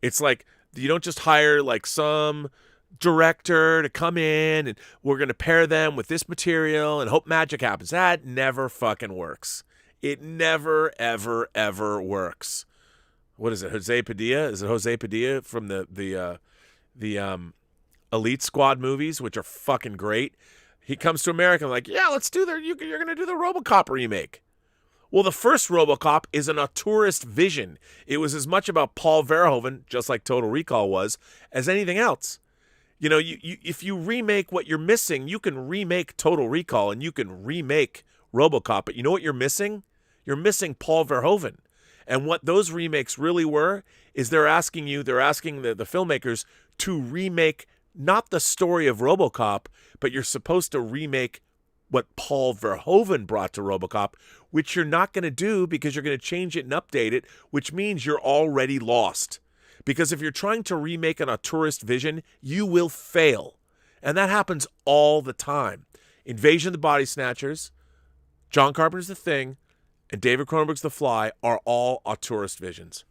It's like you don't just hire like some director to come in and we're going to pair them with this material and hope magic happens. That never fucking works. It never, ever, ever works. What is it, Jose Padilla? Is it Jose Padilla from the Elite Squad movies, which are fucking great? He comes to America and like, yeah, let's do you're going to do the RoboCop remake. Well, the first RoboCop is an auteurist vision. It was as much about Paul Verhoeven, just like Total Recall was, as anything else. You know, if you remake what you're missing, you can remake Total Recall and you can remake RoboCop. But you know what you're missing? You're missing Paul Verhoeven. And what those remakes really were is they're asking the filmmakers to remake not the story of RoboCop, but you're supposed to remake what Paul Verhoeven brought to RoboCop, which you're not going to do because you're going to change it and update it, which means you're already lost. Because if you're trying to remake an auteurist vision, you will fail. And that happens all the time. Invasion of the Body Snatchers, John Carpenter's The Thing, and David Cronenberg's The Fly are all auteurist visions.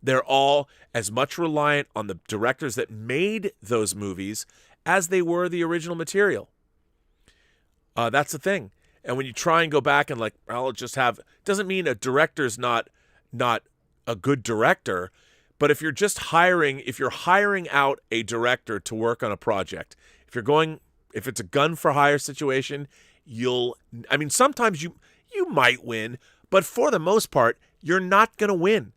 They're all as much reliant on the directors that made those movies as they were the original material. That's the thing. And when you try and go back and like, I'll just have, doesn't mean a director's not a good director, but if you're hiring out a director to work on a project, if it's a gun for hire situation, sometimes you might win, but for the most part, you're not going to win.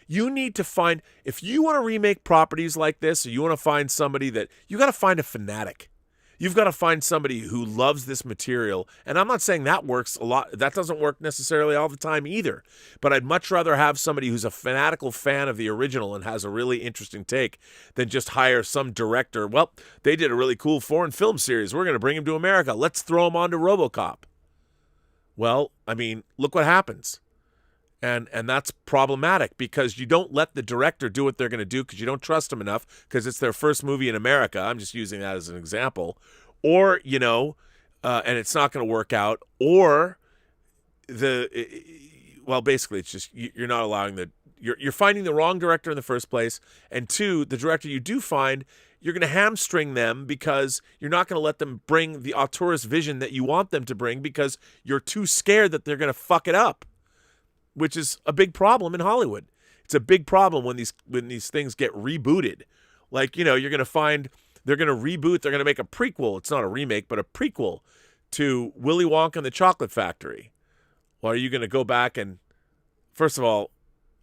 You need to find, if you want to remake properties like this, or you want to find somebody you got to find a fanatic. You've got to find somebody who loves this material. And I'm not saying that works a lot. That doesn't work necessarily all the time either. But I'd much rather have somebody who's a fanatical fan of the original and has a really interesting take than just hire some director. Well, they did a really cool foreign film series. We're going to bring him to America. Let's throw him onto RoboCop. Well, look what happens. And that's problematic because you don't let the director do what they're going to do because you don't trust them enough because it's their first movie in America. I'm just using that as an example. Or, and it's not going to work out. Or basically it's just you're not allowing you're finding the wrong director in the first place. And two, the director you do find, you're going to hamstring them because you're not going to let them bring the auteurist vision that you want them to bring because you're too scared that they're going to fuck it up. Which is a big problem in Hollywood. It's a big problem when these things get rebooted. Like, you're going to find they're going to reboot, they're going to make a prequel. It's not a remake, but a prequel to Willy Wonka and the Chocolate Factory. Well, are you going to go back and, first of all,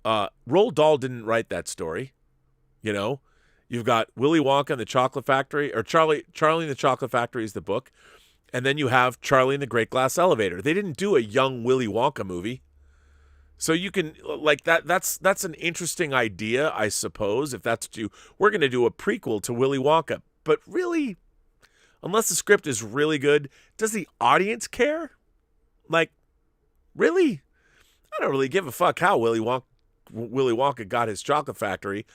Roald Dahl didn't write that story. You've got Willy Wonka and the Chocolate Factory, or Charlie and the Chocolate Factory is the book. And then you have Charlie and the Great Glass Elevator. They didn't do a young Willy Wonka movie. So you can, like, that's an interesting idea, I suppose, if that's what we're going to do a prequel to Willy Wonka. But really, unless the script is really good, does the audience care? Like, really? I don't really give a fuck how Willy Wonka got his chocolate factory.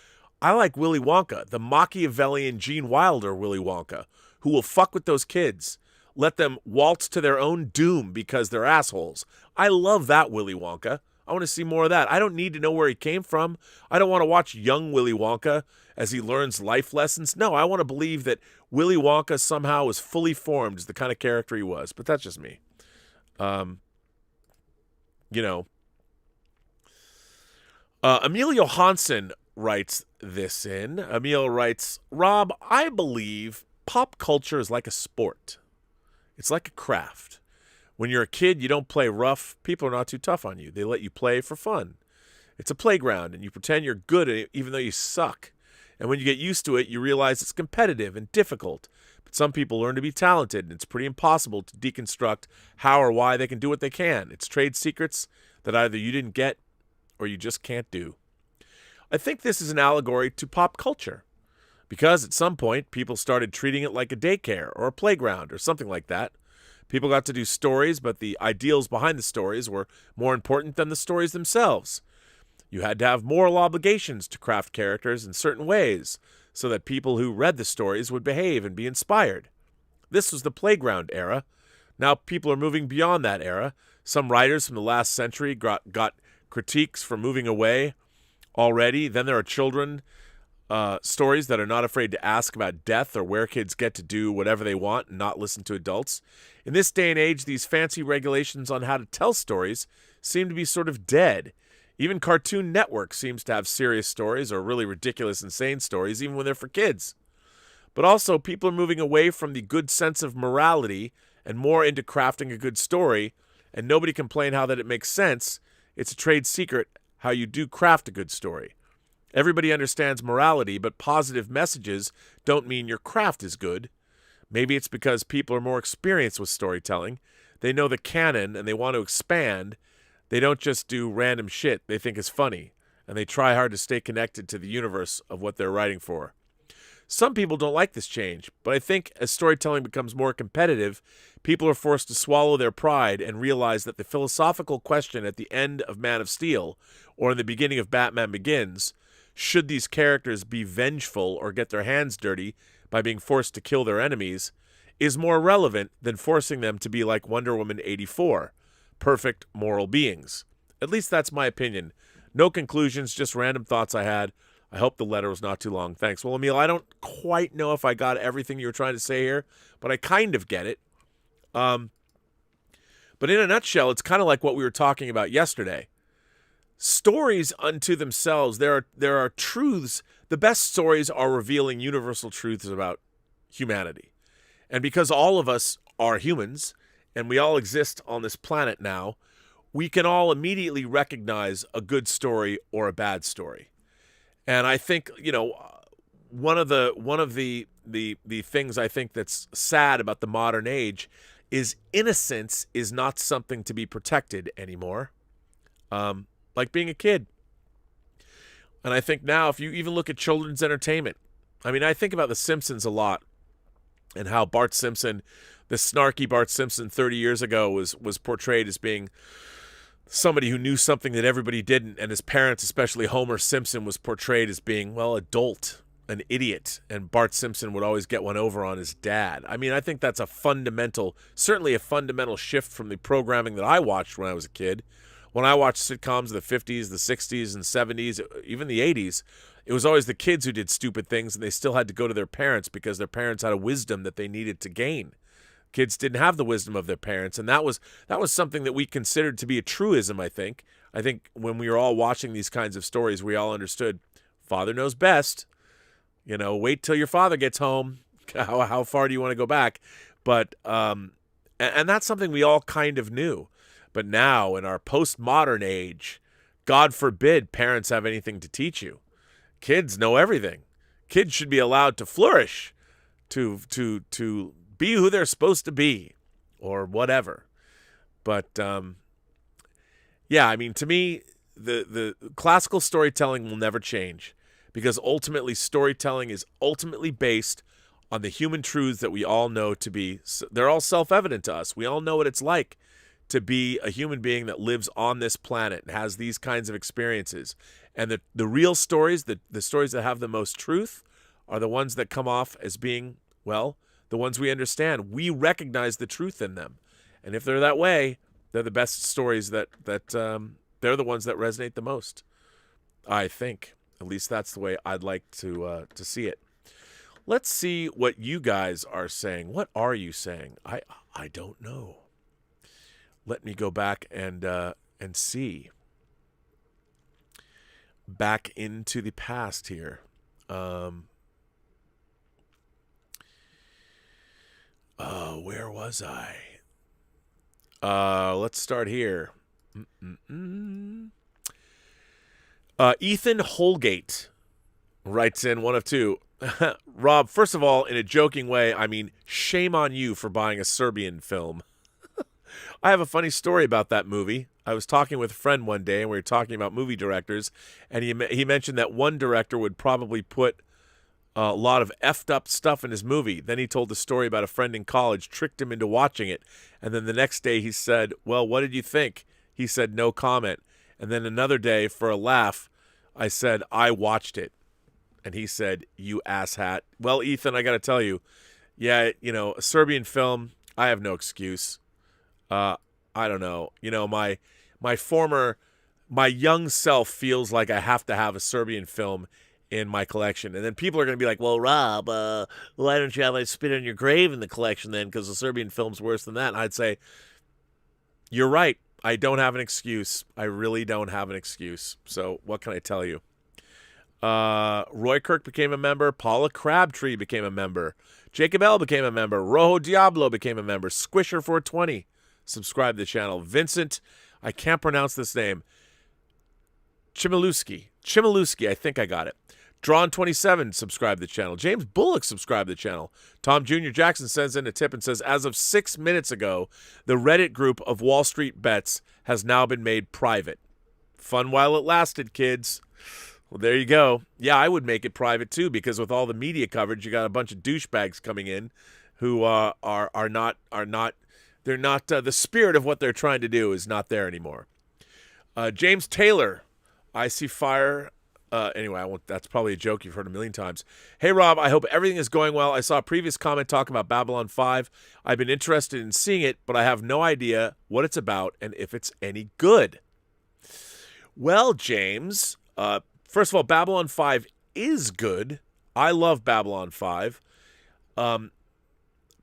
I like Willy Wonka, the Machiavellian Gene Wilder Willy Wonka, who will fuck with those kids. Let them waltz to their own doom because they're assholes. I love that Willy Wonka. I want to see more of that. I don't need to know where he came from. I don't want to watch young Willy Wonka as he learns life lessons. No, I want to believe that Willy Wonka somehow was fully formed as the kind of character he was. But that's just me. Emil Johansson writes this in. Emil writes, Rob, I believe pop culture is like a sport. It's like a craft. When you're a kid, you don't play rough. People are not too tough on you. They let you play for fun. It's a playground, and you pretend you're good at it even though you suck. And when you get used to it, you realize it's competitive and difficult. But some people learn to be talented, and it's pretty impossible to deconstruct how or why they can do what they can. It's trade secrets that either you didn't get or you just can't do. I think this is an allegory to pop culture. Because at some point, people started treating it like a daycare or a playground or something like that. People got to do stories, but the ideals behind the stories were more important than the stories themselves. You had to have moral obligations to craft characters in certain ways so that people who read the stories would behave and be inspired. This was the playground era. Now people are moving beyond that era. Some writers from the last century got critiques for moving away already. Then there are children stories that are not afraid to ask about death or where kids get to do whatever they want and not listen to adults. In this day and age, these fancy regulations on how to tell stories seem to be sort of dead. Even Cartoon Network seems to have serious stories or really ridiculous, insane stories, even when they're for kids. But also, people are moving away from the good sense of morality and more into crafting a good story, and nobody complain how that it makes sense. It's a trade secret how you do craft a good story. Everybody understands morality, but positive messages don't mean your craft is good. Maybe it's because people are more experienced with storytelling. They know the canon and they want to expand. They don't just do random shit they think is funny, and they try hard to stay connected to the universe of what they're writing for. Some people don't like this change, but I think as storytelling becomes more competitive, people are forced to swallow their pride and realize that the philosophical question at the end of Man of Steel, or in the beginning of Batman Begins, should these characters be vengeful or get their hands dirty by being forced to kill their enemies, is more relevant than forcing them to be like Wonder Woman 84, perfect moral beings. At least that's my opinion. No conclusions, just random thoughts I had. I hope the letter was not too long. Thanks. Well, Emil, I don't quite know if I got everything you were trying to say here, but I kind of get it. But in a nutshell, it's kind of like what we were talking about yesterday. Stories unto themselves, there are truths. The best stories are revealing universal truths about humanity. And because all of us are humans, and we all exist on this planet now, we can all immediately recognize a good story or a bad story. And I think, one of the things I think that's sad about the modern age is innocence is not something to be protected anymore. Like being a kid. And I think now, if you even look at children's entertainment, I mean, I think about The Simpsons a lot and how Bart Simpson, the snarky Bart Simpson 30 years ago was portrayed as being somebody who knew something that everybody didn't, and his parents, especially Homer Simpson, was portrayed as being, well, adult, an idiot, and Bart Simpson would always get one over on his dad. I mean, I think that's certainly a fundamental shift from the programming that I watched when I was a kid. When I watched sitcoms of the 50s, the 60s, and 70s, even the 80s, it was always the kids who did stupid things, and they still had to go to their parents because their parents had a wisdom that they needed to gain. Kids didn't have the wisdom of their parents, and that was something that we considered to be a truism, I think. I think when we were all watching these kinds of stories, we all understood, father knows best. Wait till your father gets home. How far do you want to go back? But, and that's something we all kind of knew. But now, in our postmodern age, God forbid parents have anything to teach you. Kids know everything. Kids should be allowed to flourish, to be who they're supposed to be, or whatever. But, yeah, I mean, to me, the classical storytelling will never change, because ultimately storytelling is ultimately based on the human truths that we all know to be, they're all self-evident to us. We all know what it's like to be a human being that lives on this planet and has these kinds of experiences. And the real stories, the stories that have the most truth, are the ones that come off as being, well, the ones we understand. We recognize the truth in them. And if they're that way, they're the best stories that they're the ones that resonate the most, I think. At least that's the way I'd like to see it. Let's see what you guys are saying. What are you saying? I don't know. Let me go back and see. Back into the past here. Where was I? Let's start here. Ethan Holgate writes in one of two. Rob, first of all, in a joking way, I mean, shame on you for buying a Serbian film. I have a funny story about that movie. I was talking with a friend one day, and we were talking about movie directors, and he mentioned that one director would probably put a lot of effed up stuff in his movie. Then he told the story about a friend in college tricked him into watching it, and then the next day he said, well, what did you think? He said, no comment. And then another day, for a laugh, I said, I watched it. And he said, you asshat. Well, Ethan, I got to tell you, yeah, a Serbian film, I have no excuse. I don't know. My young self feels like I have to have a Serbian film in my collection. And then people are going to be like, well, Rob, why don't you have a Spit on Your Grave in the collection then? Because the Serbian film's worse than that. And I'd say, you're right. I don't have an excuse. I really don't have an excuse. So what can I tell you? Roy Kirk became a member. Paula Crabtree became a member. Jacob L. became a member. Rojo Diablo became a member. Squisher420 subscribe to the channel. Vincent, I can't pronounce this name. Chmielewski, I think I got it. Drawn27 subscribe to the channel. James Bullock subscribe to the channel. Tom Jr. Jackson sends in a tip and says, as of 6 minutes ago, the Reddit group of Wall Street Bets has now been made private. Fun while it lasted, kids. Well, there you go. Yeah, I would make it private too, because with all the media coverage, you got a bunch of douchebags coming in who are not the spirit of what they're trying to do is not there anymore. James Taylor, I see fire. Anyway, that's probably a joke you've heard a million times. Hey, Rob, I hope everything is going well. I saw a previous comment talking about Babylon 5. I've been interested in seeing it, but I have no idea what it's about and if it's any good. Well, James, first of all, Babylon 5 is good. I love Babylon 5.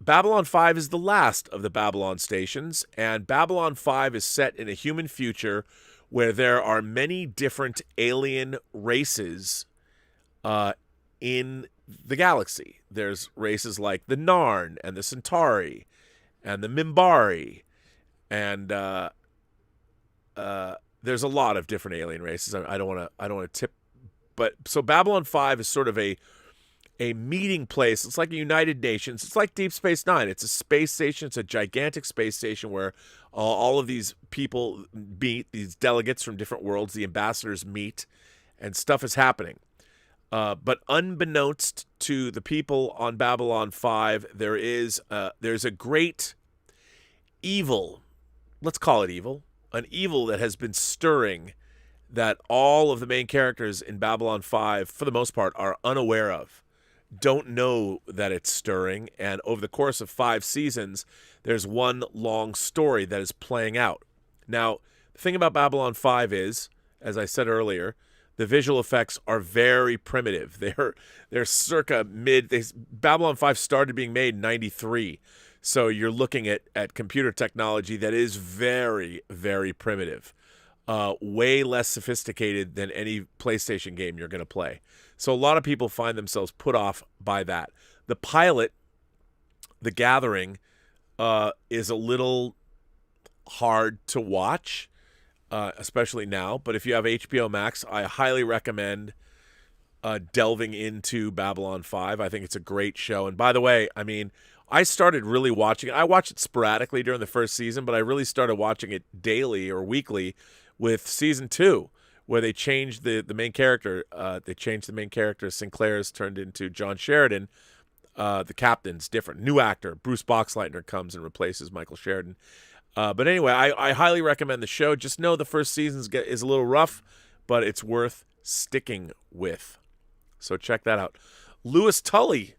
Babylon 5 is the last of the Babylon stations, and Babylon 5 is set in a human future where there are many different alien races in the galaxy. There's races like the Narn and the Centauri and the Minbari, and there's a lot of different alien races. I don't want to tip, but so Babylon 5 is sort of a meeting place. It's like a United Nations. It's like Deep Space Nine. It's a space station. It's a gigantic space station where all of these people meet, these delegates from different worlds, the ambassadors meet, and stuff is happening. But unbeknownst to the people on Babylon 5, there's a great evil. Let's call it evil. An evil that has been stirring that all of the main characters in Babylon 5, for the most part, are unaware of. Don't know that it's stirring, and over the course of 5 seasons, there's one long story that is playing out. Now, the thing about Babylon 5 is, as I said earlier, the visual effects are very primitive. They're circa Babylon 5 started being made in 93, so you're looking at computer technology that is very, very primitive. Way less sophisticated than any PlayStation game you're going to play. So a lot of people find themselves put off by that. The pilot, The Gathering, is a little hard to watch, especially now. But if you have HBO Max, I highly recommend delving into Babylon 5. I think it's a great show. And by the way, I mean, I started really watching it. I watched it sporadically during the first season, but I really started watching it daily or weekly with season 2, where they changed the main character. They changed the main character. Sinclair's turned into John Sheridan. The captain's different. New actor. Bruce Boxleitner comes and replaces Michael Sheridan. But anyway, I highly recommend the show. Just know the first season is a little rough, but it's worth sticking with. So check that out. Lewis Tully.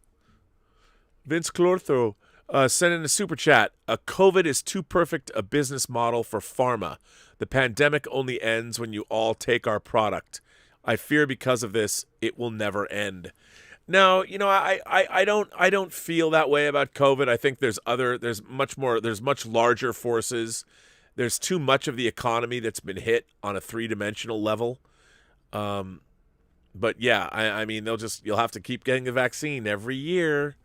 Vince Clortho sent in a super chat. COVID is too perfect a business model for pharma. The pandemic only ends when you all take our product. I fear because of this, it will never end. No, I don't feel that way about COVID. I think there's much larger forces. There's too much of the economy that's been hit on a 3-dimensional level. But yeah, I mean, you'll have to keep getting the vaccine every year,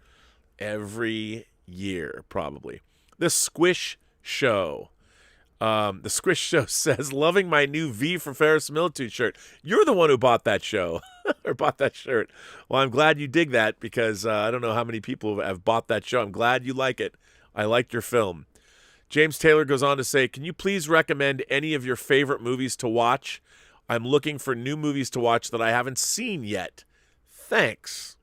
probably. The Squish Show. The Squish Show says, loving my new V for Verisimilitude shirt. You're the one who bought that show or bought that shirt. Well, I'm glad you dig that because I don't know how many people have bought that show. I'm glad you like it. I liked your film. James Taylor goes on to say, can you please recommend any of your favorite movies to watch? I'm looking for new movies to watch that I haven't seen yet. Thanks.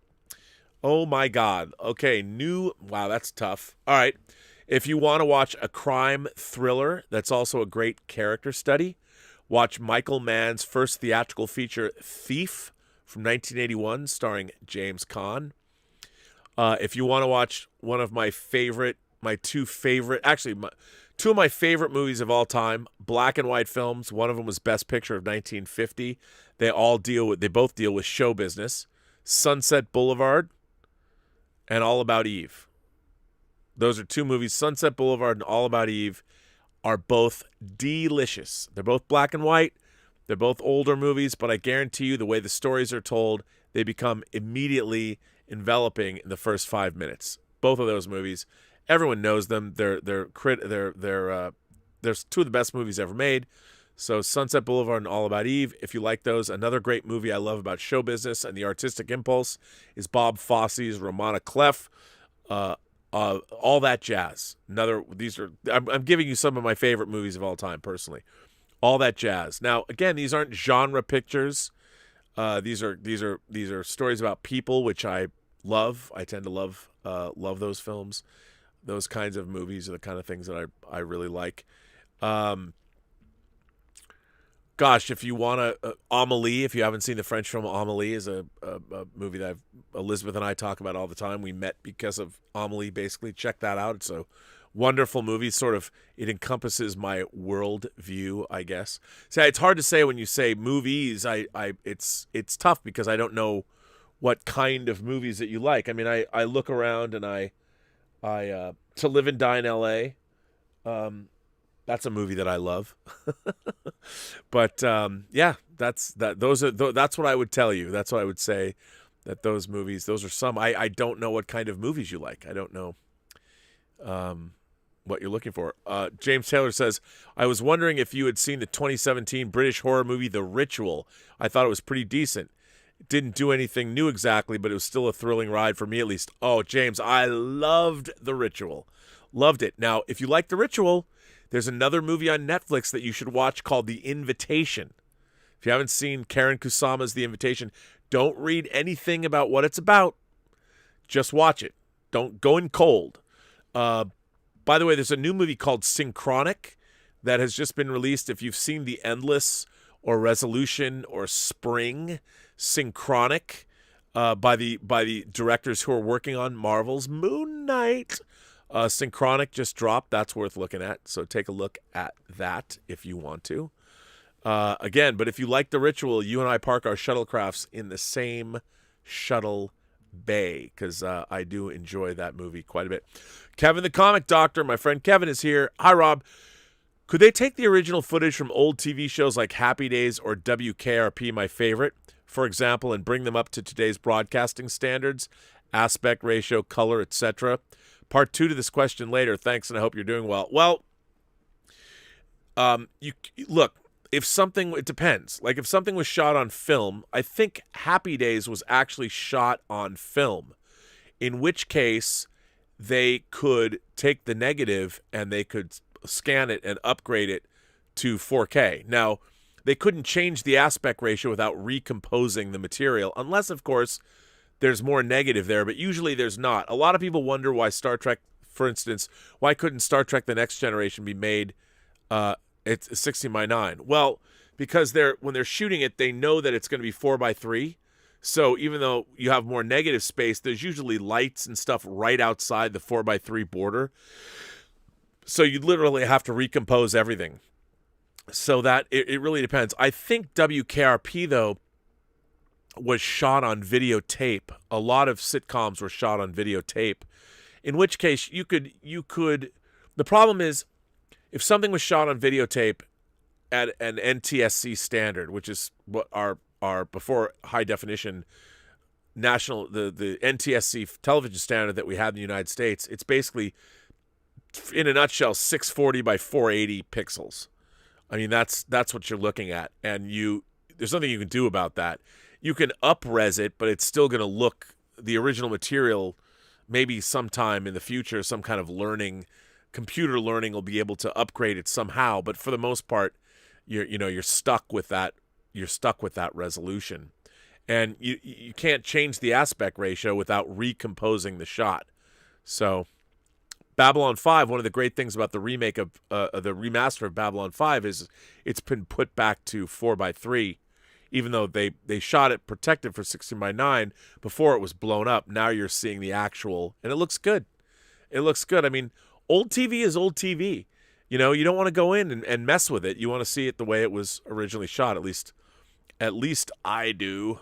Oh my God. Okay, wow, that's tough. All right. If you want to watch a crime thriller that's also a great character study, watch Michael Mann's first theatrical feature, Thief, from 1981, starring James Caan. If you want to watch one of two of my favorite movies of all time, black and white films. One of them was Best Picture of 1950. They both deal with show business. Sunset Boulevard and All About Eve. Those are 2 movies. Sunset Boulevard and All About Eve are both delicious. They're both black and white. They're both older movies, but I guarantee you the way the stories are told, they become immediately enveloping in the first 5 minutes. Both of those movies, everyone knows them. They're 2 of the best movies ever made. So Sunset Boulevard and All About Eve, if you like those. Another great movie I love about show business and the artistic impulse is Bob Fosse's Ramona Clef. All that jazz. I'm giving you some of my favorite movies of all time, personally. All that jazz. Now, again, these aren't genre pictures. These are stories about people, which I love. I tend to love those films. Those kinds of movies are the kind of things that I really like. Gosh, if you want to, Amélie, if you haven't seen the French film Amélie, is a movie that Elizabeth and I talk about all the time. We met because of Amélie, basically. Check that out. It's a wonderful movie. It encompasses my world view, I guess. So it's hard to say when you say movies. It's tough because I don't know what kind of movies that you like. I mean, I look around and I To Live and Die in L.A. That's a movie that I love. But yeah, that's what I would tell you. That's what I would say, that those movies, those are some. I don't know what kind of movies you like. I don't know what you're looking for. James Taylor says, I was wondering if you had seen the 2017 British horror movie The Ritual. I thought it was pretty decent. It didn't do anything new exactly, but it was still a thrilling ride for me at least. Oh, James, I loved The Ritual. Loved it. Now, if you like The Ritual, there's another movie on Netflix that you should watch called The Invitation. If you haven't seen Karen Kusama's The Invitation, don't read anything about what it's about. Just watch it. Don't go in cold. By the way, there's a new movie called Synchronic that has just been released. If you've seen The Endless or Resolution or Spring, Synchronic by the directors who are working on Marvel's Moon Knight. Synchronic just dropped. That's worth looking at. So take a look at that if you want to. Again, but if you like The Ritual, you and I park our shuttlecrafts in the same shuttle bay, because I do enjoy that movie quite a bit. Kevin the Comic Doctor, my friend Kevin, is here. Hi, Rob. Could they take the original footage from old TV shows like Happy Days or WKRP, my favorite, for example, and bring them up to today's broadcasting standards, aspect ratio, color, etc.? Part 2 to this question later. Thanks, and I hope you're doing well. Well, you look, if something, it depends. Like if something was shot on film, I think Happy Days was actually shot on film, in which case they could take the negative and they could scan it and upgrade it to 4K. Now, they couldn't change the aspect ratio without recomposing the material, unless, of course, there's more negative there, but usually there's not. A lot of people wonder why Star Trek, for instance, why couldn't Star Trek The Next Generation be made it's 16:9? Well, because when they're shooting it, they know that it's going to be 4:3. So even though you have more negative space, there's usually lights and stuff right outside the 4:3 border. So you literally have to recompose everything. So that it really depends. I think WKRP, though, was shot on videotape. A lot of sitcoms were shot on videotape, in which case you could the problem is, if something was shot on videotape at an NTSC standard, which is what our before high definition national, the NTSC television standard that we have in the United States, it's basically, in a nutshell, 640 by 480 pixels. I mean, that's what you're looking at, and there's nothing you can do about that. You can up-res it, but it's still going to look, the original material, maybe sometime in the future, some kind of computer learning will be able to upgrade it somehow. But for the most part, you're stuck with that. You're stuck with that resolution, and you can't change the aspect ratio without recomposing the shot. So, Babylon 5, one of the great things about the remake of the remaster of Babylon 5 is it's been put back to 4:3. Even though they shot it protected for 16:9 before it was blown up. Now you're seeing the actual, and it looks good. It looks good. I mean, old TV is old TV. You don't want to go in and mess with it. You want to see it the way it was originally shot. At least I do.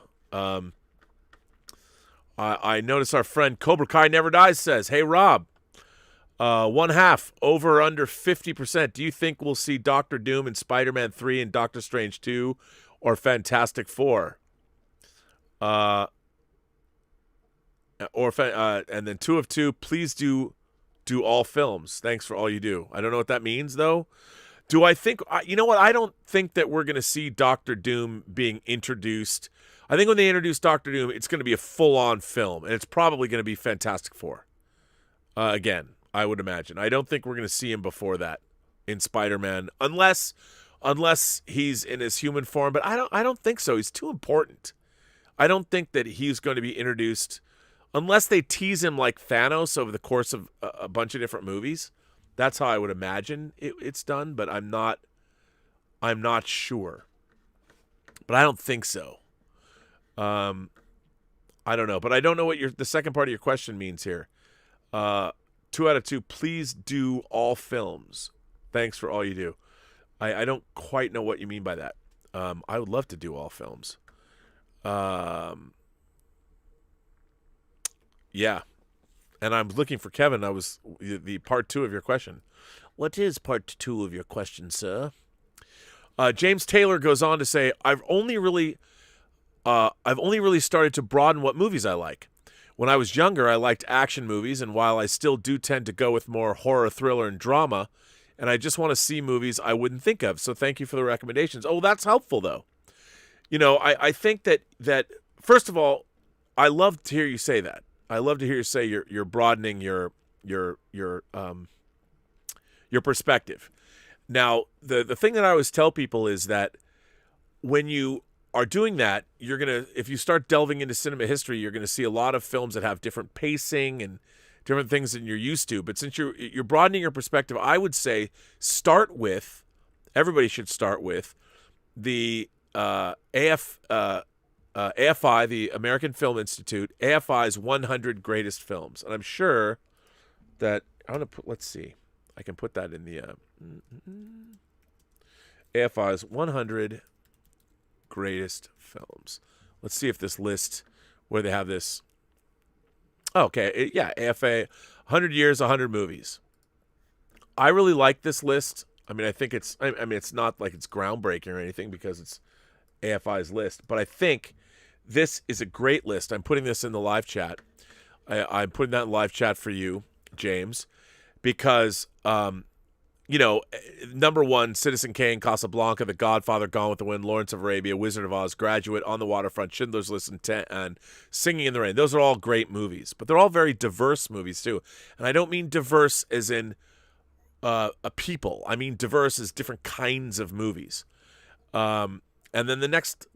I notice our friend Cobra Kai Never Dies says, "Hey Rob, 1/2 over or under 50%. Do you think we'll see Doctor Doom in Spider-Man 3 and Doctor Strange 2? Or Fantastic Four, and then 2 of 2. Please do all films. Thanks for all you do." I don't know what that means, though. Do I think? You know what? I don't think that we're going to see Doctor Doom being introduced. I think when they introduce Doctor Doom, it's going to be a full-on film, and it's probably going to be Fantastic Four. Again, I would imagine. I don't think we're going to see him before that in Spider-Man, unless he's in his human form, but I don't think so. He's too important. I don't think that he's going to be introduced unless they tease him like Thanos over the course of a bunch of different movies. That's how I would imagine it's done, but I'm not sure. But I don't think so. I don't know, but I don't know what the second part of your question means here. 2 out of 2. Please do all films. Thanks for all you do. I don't quite know what you mean by that. I would love to do all films. Yeah. And I'm looking for Kevin. I was the part 2 of your question. What is part 2 of your question, sir? James Taylor goes on to say, I've only really started to broaden what movies I like. When I was younger, I liked action movies, and while I still do tend to go with more horror, thriller, and drama, and I just want to see movies I wouldn't think of. So thank you for the recommendations. Oh, that's helpful, though. I think that first of all, I love to hear you say that. I love to hear you say you're broadening your perspective. Now, the thing that I always tell people is that when you are doing that, if you start delving into cinema history, you're gonna see a lot of films that have different pacing and different things than you're used to. But since you're broadening your perspective, I would say everybody should start with the AFI, the American Film Institute, AFI's 100 greatest films. And I'm sure that let's see, I can put that in the AFI's 100 greatest films. Let's see if this list, where they have this. Oh, okay, AFA, 100 years, 100 movies. I really like this list. I mean, I think it's not like it's groundbreaking or anything because it's AFI's list, but I think this is a great list. I'm putting this in the live chat. I'm putting that in live chat for you, James, because number 1, Citizen Kane, Casablanca, The Godfather, Gone with the Wind, Lawrence of Arabia, Wizard of Oz, Graduate, On the Waterfront, Schindler's List, and Singing in the Rain. Those are all great movies, but they're all very diverse movies too. And I don't mean diverse as in a people. I mean diverse as different kinds of movies. And then the next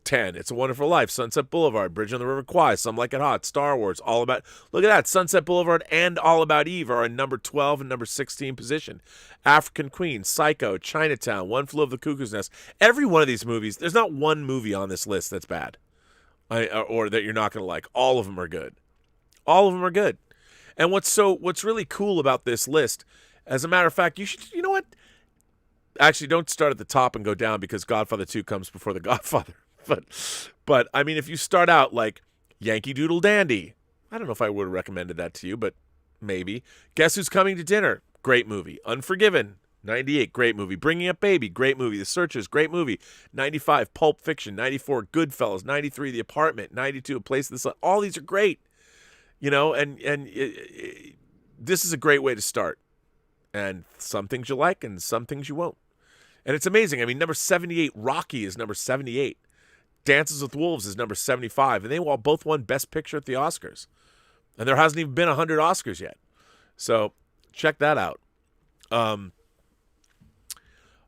10, It's a Wonderful Life, Sunset Boulevard, Bridge on the River Kwai, Some Like It Hot, Star Wars, All About... Look at that. Sunset Boulevard and All About Eve are in number 12 and number 16 position. African Queen, Psycho, Chinatown, One Flew Over the Cuckoo's Nest. Every one of these movies, there's not one movie on this list that's bad or that you're not going to like. All of them are good. All of them are good. And what's really cool about this list, as a matter of fact, you know what? Actually, don't start at the top and go down because Godfather 2 comes before The Godfather. But I mean, if you start out like Yankee Doodle Dandy, I don't know if I would have recommended that to you, but maybe. Guess Who's Coming to Dinner? Great movie. Unforgiven, 98, great movie. Bringing Up Baby, great movie. The Searchers, great movie. 95, Pulp Fiction. 94, Goodfellas. 93, The Apartment. 92, A Place in the Sun. All these are great, and this is a great way to start. And some things you like and some things you won't. And it's amazing. I mean, number 78, Rocky is number 78. Dances with Wolves is number 75. And they both won Best Picture at the Oscars. And there hasn't even been 100 Oscars yet. So check that out.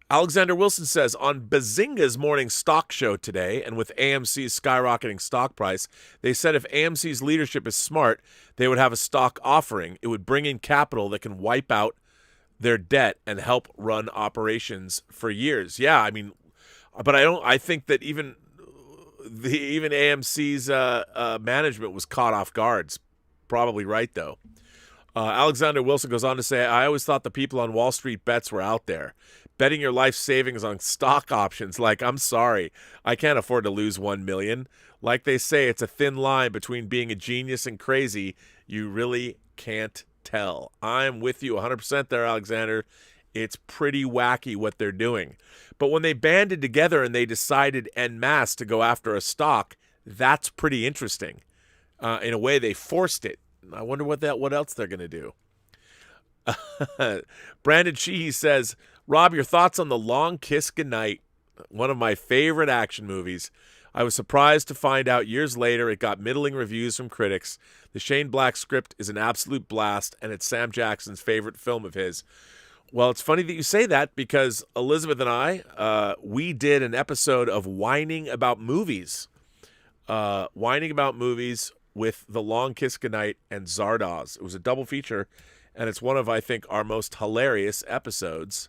Alexander Wilson says, on Bazinga's morning stock show today, and with AMC's skyrocketing stock price, they said if AMC's leadership is smart, they would have a stock offering. It would bring in capital that can wipe out their debt and help run operations for years. Yeah, I mean, but I think that even AMC's management was caught off guard. Probably right, though. Alexander Wilson goes on to say, I always thought the people on Wall Street bets were out there. Betting your life savings on stock options. Like, I'm sorry, I can't afford to lose $1 million. Like they say, it's a thin line between being a genius and crazy. You really can't tell. I'm with you 100% there, Alexander. It's pretty wacky what they're doing. But when they banded together and they decided en masse to go after a stock, that's pretty interesting. In a way, they forced it. I wonder what else they're going to do. Brandon Sheehy says, Rob, your thoughts on The Long Kiss Goodnight, one of my favorite action movies. I was surprised to find out years later it got middling reviews from critics. The Shane Black script is an absolute blast, and it's Sam Jackson's favorite film of his. Well, it's funny that you say that because Elizabeth and I, we did an episode of Whining About Movies. Whining About Movies with The Long Kiss Goodnight and Zardoz. It was a double feature, and it's one of, I think, our most hilarious episodes.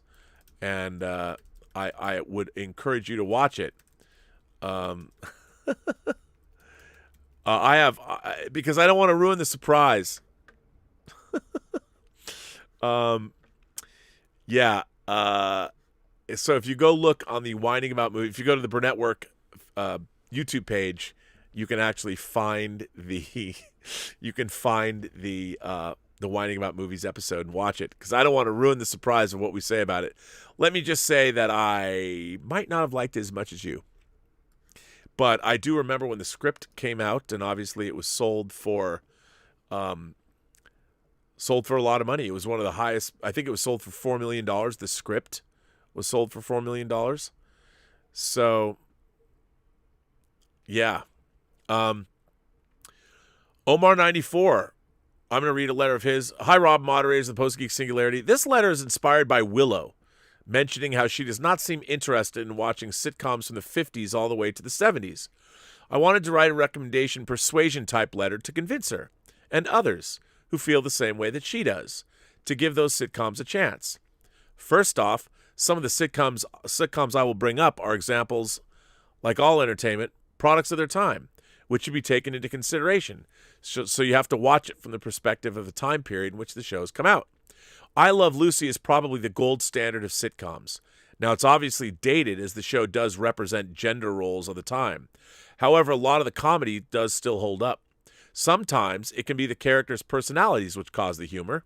And I would encourage you to watch it. Because I don't want to ruin the surprise. Yeah. So if you go look on the Whining About Movie, if you go to the Burnettwork YouTube page, you can actually find the the Whining About Movies episode and watch it, because I don't want to ruin the surprise of what we say about it. Let me just say that I might not have liked it as much as you. But I do remember when the script came out, and obviously it was sold for a lot of money. It was one of the highest. I think it was sold for $4 million. The script was sold for $4 million. So, yeah. Omar94. I'm going to read a letter of his. Hi, Rob, moderators of the Post-Geek Singularity. This letter is inspired by Willow, mentioning how she does not seem interested in watching sitcoms from the 50s all the way to the 70s. I wanted to write a recommendation persuasion-type letter to convince her, and others who feel the same way that she does, to give those sitcoms a chance. First off, some of the sitcoms I will bring up are examples, like all entertainment, products of their time, which should be taken into consideration. So you have to watch it from the perspective of the time period in which the shows come out. I Love Lucy is probably the gold standard of sitcoms. Now, it's obviously dated, as the show does represent gender roles of the time. However, a lot of the comedy does still hold up. Sometimes it can be the characters' personalities which cause the humor,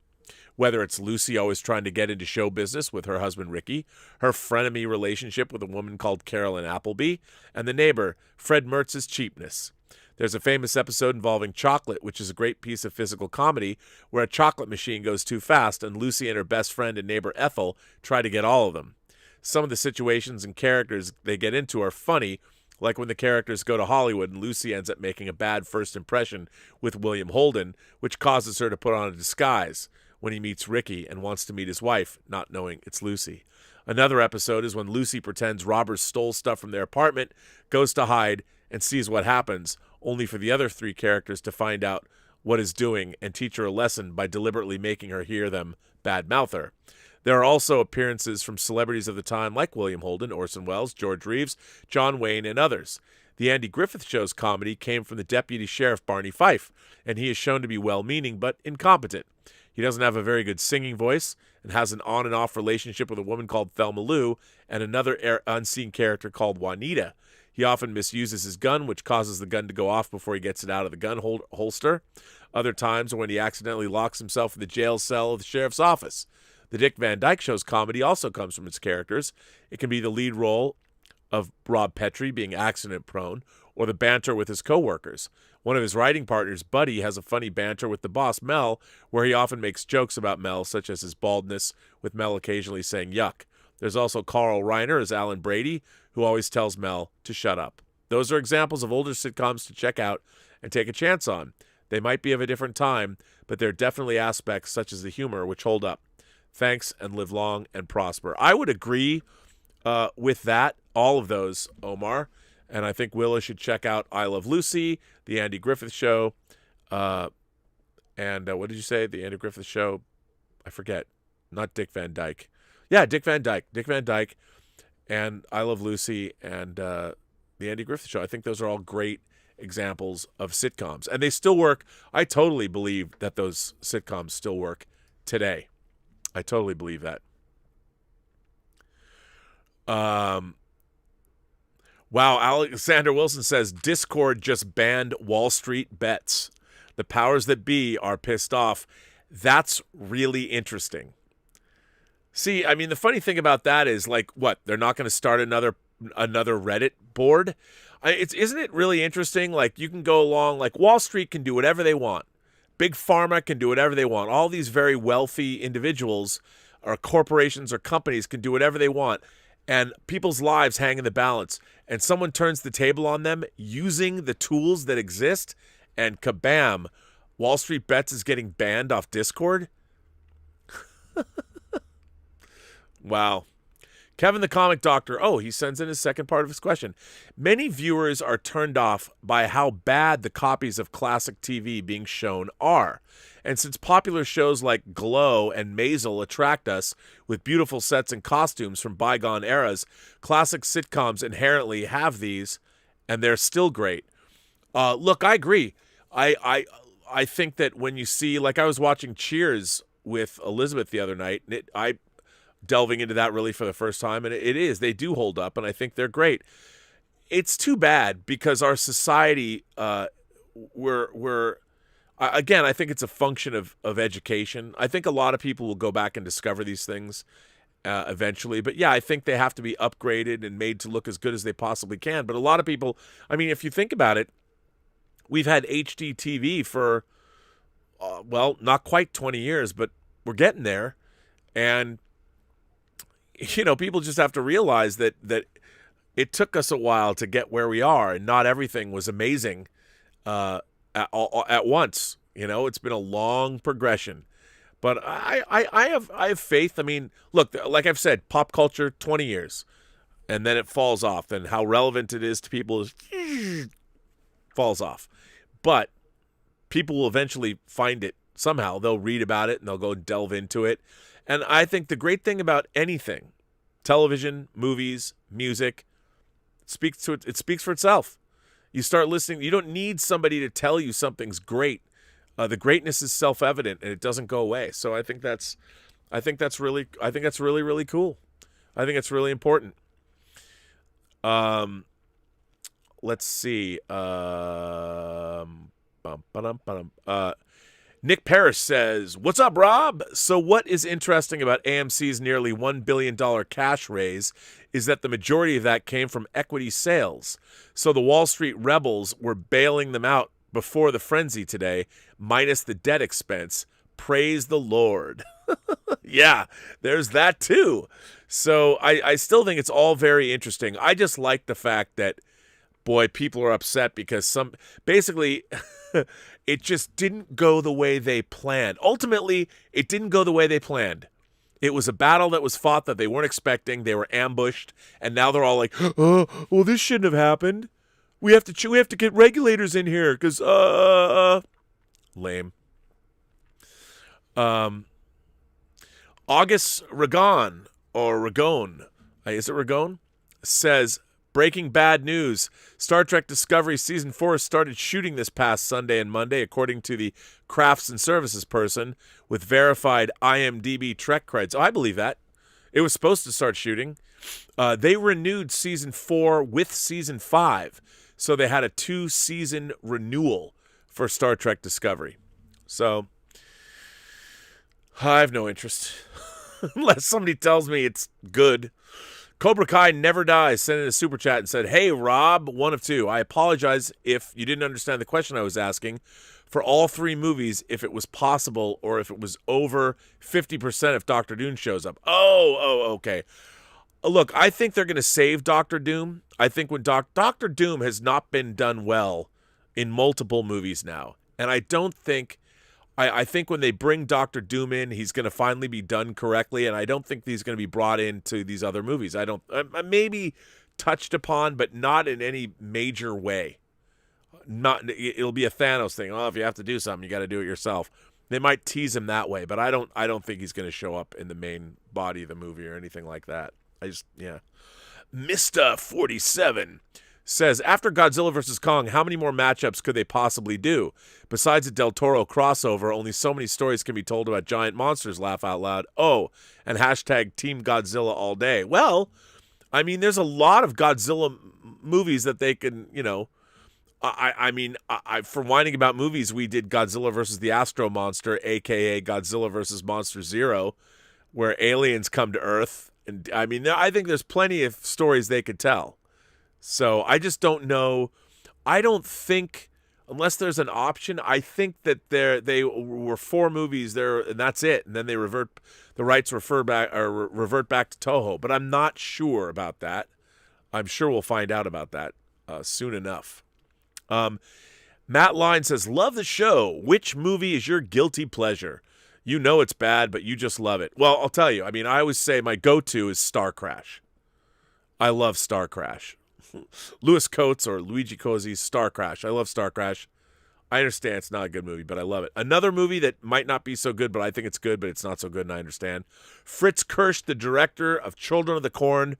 whether it's Lucy always trying to get into show business with her husband Ricky, her frenemy relationship with a woman called Carolyn Appleby, and the neighbor, Fred Mertz's cheapness. There's a famous episode involving chocolate, which is a great piece of physical comedy, where a chocolate machine goes too fast and Lucy and her best friend and neighbor Ethel try to get all of them. Some of the situations and characters they get into are funny, like when the characters go to Hollywood and Lucy ends up making a bad first impression with William Holden, which causes her to put on a disguise when he meets Ricky and wants to meet his wife, not knowing it's Lucy. Another episode is when Lucy pretends robbers stole stuff from their apartment, goes to hide, and sees what happens, only for the other three characters to find out what is doing and teach her a lesson by deliberately making her hear them badmouth her. There are also appearances from celebrities of the time like William Holden, Orson Welles, George Reeves, John Wayne, and others. The Andy Griffith Show's comedy came from the Deputy Sheriff Barney Fife, and he is shown to be well-meaning but incompetent. He doesn't have a very good singing voice and has an on and off relationship with a woman called Thelma Lou and another unseen character called Juanita. He often misuses his gun, which causes the gun to go off before he gets it out of the gun holster. Other times are when he accidentally locks himself in the jail cell of the sheriff's office. The Dick Van Dyke Show's comedy also comes from its characters. It can be the lead role of Rob Petrie being accident-prone, or the banter with his co-workers. One of his writing partners, Buddy, has a funny banter with the boss, Mel, where he often makes jokes about Mel, such as his baldness, with Mel occasionally saying yuck. There's also Carl Reiner as Alan Brady, who always tells Mel to shut up. Those are examples of older sitcoms to check out and take a chance on. They might be of a different time, but there are definitely aspects such as the humor which hold up. Thanks, and live long and prosper. I would agree with that, all of those, Omar. And I think Willa should check out I Love Lucy, The Andy Griffith Show, and what did you say? The Andy Griffith Show? I forget. Not Dick Van Dyke. Yeah, Dick Van Dyke. Dick Van Dyke and I Love Lucy and The Andy Griffith Show. I think those are all great examples of sitcoms. And they still work. I totally believe that those sitcoms still work today. I totally believe that. Wow, Alexander Wilson says, Discord just banned Wall Street bets. The powers that be are pissed off. That's really interesting. See, I mean, the funny thing about that is, like, what? They're not going to start another Reddit board? Isn't it really interesting? Like, you can go along, like, Wall Street can do whatever they want. Big Pharma can do whatever they want. All these very wealthy individuals or corporations or companies can do whatever they want. And people's lives hang in the balance. And someone turns the table on them using the tools that exist, and kabam, Wall Street Bets is getting banned off Discord? Wow. Kevin the Comic Doctor, he sends in his second part of his question. Many viewers are turned off by how bad the copies of classic TV being shown are. And since popular shows like Glow and Maisel attract us with beautiful sets and costumes from bygone eras, classic sitcoms inherently have these, and they're still great. Look, I agree. I think that when you see, like, I was watching Cheers with Elizabeth the other night, and I delving into that really for the first time, and it is. They do hold up, and I think they're great. it's too bad because our society, we're again, I think it's a function of education. I think a lot of people will go back and discover these things eventually. But yeah, I think they have to be upgraded and made to look as good as they possibly can. But a lot of people, I mean, if you think about it, we've had HD TV for, well, not quite 20 years, but we're getting there. And, you know, people just have to realize that it took us a while to get where we are, and not everything was amazing at once. You know, it's been a long progression. But I have faith. I mean, look, like I've said, pop culture, 20 years, and then it falls off. And how relevant it is to people is falls off. But people will eventually find it somehow. They'll read about it and they'll go delve into it. And I think the great thing about anything, television, movies, music, it speaks for itself. You start listening. You don't need somebody to tell you something's great. The greatness is self-evident and it doesn't go away. So I think that's really really cool. I think it's really important. Let's see. Nick Parrish says, "What's up, Rob? So what is interesting about AMC's nearly $1 billion cash raise is that the majority of that came from equity sales. So the Wall Street rebels were bailing them out before the frenzy today, minus the debt expense. Praise the Lord." Yeah, there's that too. So I still think it's all very interesting. I just like the fact that, boy, people are upset because basically it just didn't go the way they planned. Ultimately, it didn't go the way they planned. It was a battle that was fought that they weren't expecting. They were ambushed, and now they're all like, "Oh, well, this shouldn't have happened. We have to get regulators in here because lame." August Ragon is it Ragon? Says, "Breaking bad news. Star Trek Discovery Season 4 started shooting this past Sunday and Monday, according to the crafts and services person with verified IMDb Trek creds." Oh, I believe that. It was supposed to start shooting. They renewed Season 4 with Season 5. So they had a 2-season renewal for Star Trek Discovery. So I have no interest. Unless somebody tells me it's good. Cobra Kai Never Dies sent in a super chat and said, "Hey, Rob, one of two. I apologize if you didn't understand the question I was asking. For all 3 movies, if it was possible or if it was over 50% if Dr. Doom shows up." Oh, okay. Look, I think they're going to save Dr. Doom. I think when Dr. Doom has not been done well in multiple movies now. And I don't think... I think when they bring Dr. Doom in, he's going to finally be done correctly, and I don't think he's going to be brought into these other movies. Maybe touched upon, but not in any major way. It'll be a Thanos thing. Oh, if you have to do something, you got to do it yourself. They might tease him that way, but I don't think he's going to show up in the main body of the movie or anything like that. Mr. 47 says, "After Godzilla vs. Kong, how many more matchups could they possibly do? Besides a Del Toro crossover, only so many stories can be told about giant monsters, laugh out loud. Oh, and hashtag Team Godzilla all day." Well, I mean, there's a lot of Godzilla movies that they can, you know, for whining about movies, we did Godzilla versus the Astro Monster, a.k.a. Godzilla versus Monster Zero, where aliens come to Earth. And I mean, I think there's plenty of stories they could tell. So I just don't know. I don't think, unless there's an option, I think that they were 4 movies there, and that's it. And then the rights revert back to Toho. But I'm not sure about that. I'm sure we'll find out about that soon enough. Matt Line says, "Love the show. Which movie is your guilty pleasure? You know it's bad, but you just love it." Well, I'll tell you. I mean, I always say my go-to is Star Crash. I love Star Crash. Louis Coates or Luigi Cozzi's Star Crash. I love Star Crash. I understand it's not a good movie, but I love it. Another movie that might not be so good, but I think it's good, but it's not so good, and I understand. Fritz Kirsch, the director of Children of the Corn.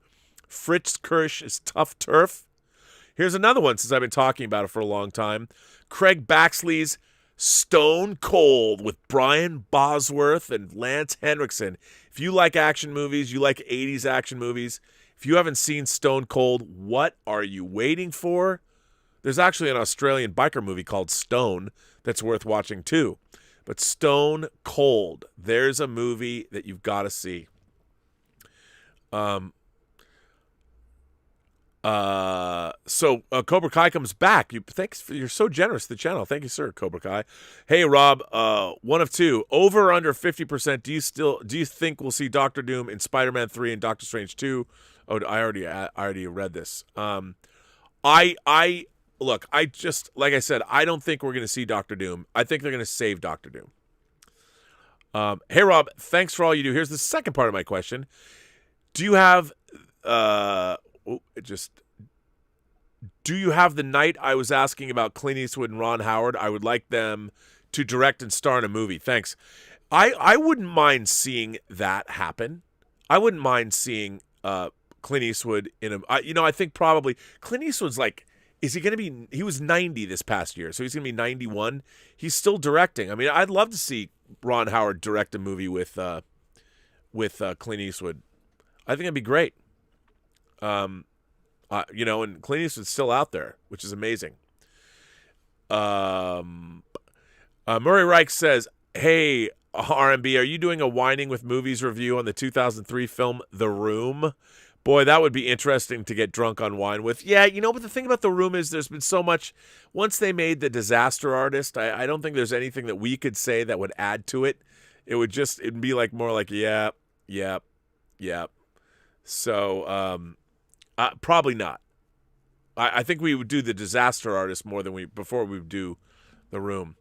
Fritz Kirsch is tough turf. Here's another one, since I've been talking about it for a long time. Craig Baxley's Stone Cold with Brian Bosworth and Lance Henriksen. If you like action movies, you like 80s action movies, If you haven't seen Stone Cold, what are you waiting for? There's actually an Australian biker movie called Stone that's worth watching too. But Stone Cold, there's a movie that you've got to see. So Cobra Kai comes back. You're so generous to the channel. Thank you, sir, Cobra Kai. Hey, Rob, one of two. Over or under 50%, do you think we'll see Doctor Doom in Spider-Man 3 and Doctor Strange 2? Oh, I already read this. Look, like I said, I don't think we're going to see Doctor Doom. I think they're going to save Doctor Doom. Hey, Rob, thanks for all you do. Here's the second part of my question. Do you have, do you have the night I was asking about Clint Eastwood and Ron Howard? I would like them to direct and star in a movie. Thanks. I wouldn't mind seeing that happen. I wouldn't mind seeing Clint Eastwood in a, I think probably Clint Eastwood's like, is he going to be, he was 90 this past year, so he's going to be 91. He's still directing. I mean, I'd love to see Ron Howard direct a movie with Clint Eastwood. I think it'd be great. And Clint Eastwood's still out there, which is amazing. Murray Reich says, hey, RMB, are you doing a Whining with Movies review on the 2003 film The Room? Boy, that would be interesting to get drunk on wine with. Yeah, but the thing about The Room is there's been so much. Once they made The Disaster Artist, I don't think there's anything that we could say that would add to it. It'd be like more like, yeah. So, probably not. I think we would do The Disaster Artist more than before we would do The Room.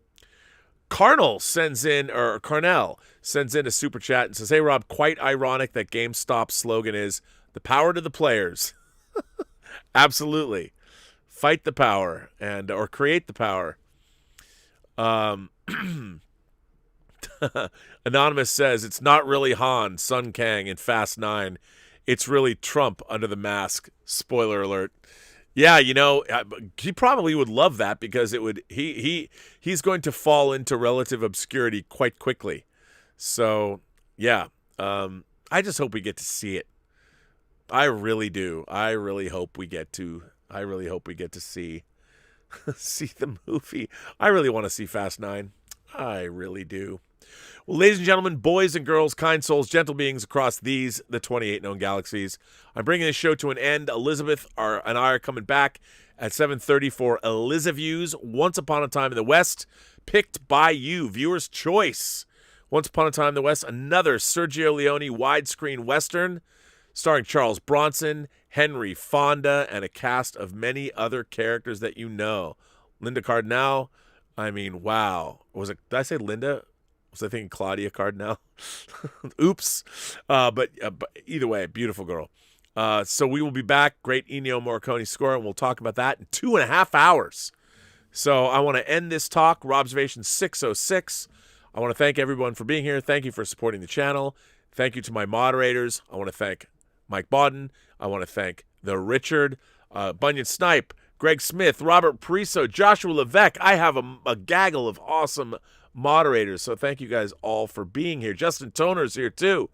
Carnell sends in a super chat and says, hey, Rob, quite ironic that GameStop's slogan is the power to the players. Absolutely. Fight the power or create the power. Anonymous says, it's not really Han, Sun Kang, in Fast 9. It's really Trump under the mask. Spoiler alert. Yeah, he probably would love that because he's going to fall into relative obscurity quite quickly. So, yeah. I just hope we get to see it. I really do. I really hope we get to see the movie. I really want to see Fast 9. I really do. Well, ladies and gentlemen, boys and girls, kind souls, gentle beings across the 28 known galaxies, I'm bringing this show to an end. Elizabeth and I are coming back at 7:30 for Elizaviews, Once Upon a Time in the West, picked by you, viewer's choice. Once Upon a Time in the West, another Sergio Leone widescreen western starring Charles Bronson, Henry Fonda, and a cast of many other characters that you know. Linda Cardinal, I mean, wow. Did I say Linda? Was I thinking Claudia Cardinal? Oops. But either way, beautiful girl. So we will be back. Great Ennio Morricone score, and we'll talk about that in 2.5 hours. So I want to end this talk, Robservations 606. I want to thank everyone for being here. Thank you for supporting the channel. Thank you to my moderators. I want to thank Mike Bodden. I want to thank the Richard, Bunyan Snipe, Greg Smith, Robert Pariso, Joshua Levesque. I have a gaggle of awesome moderators. So thank you guys all for being here. Justin Toner's here too.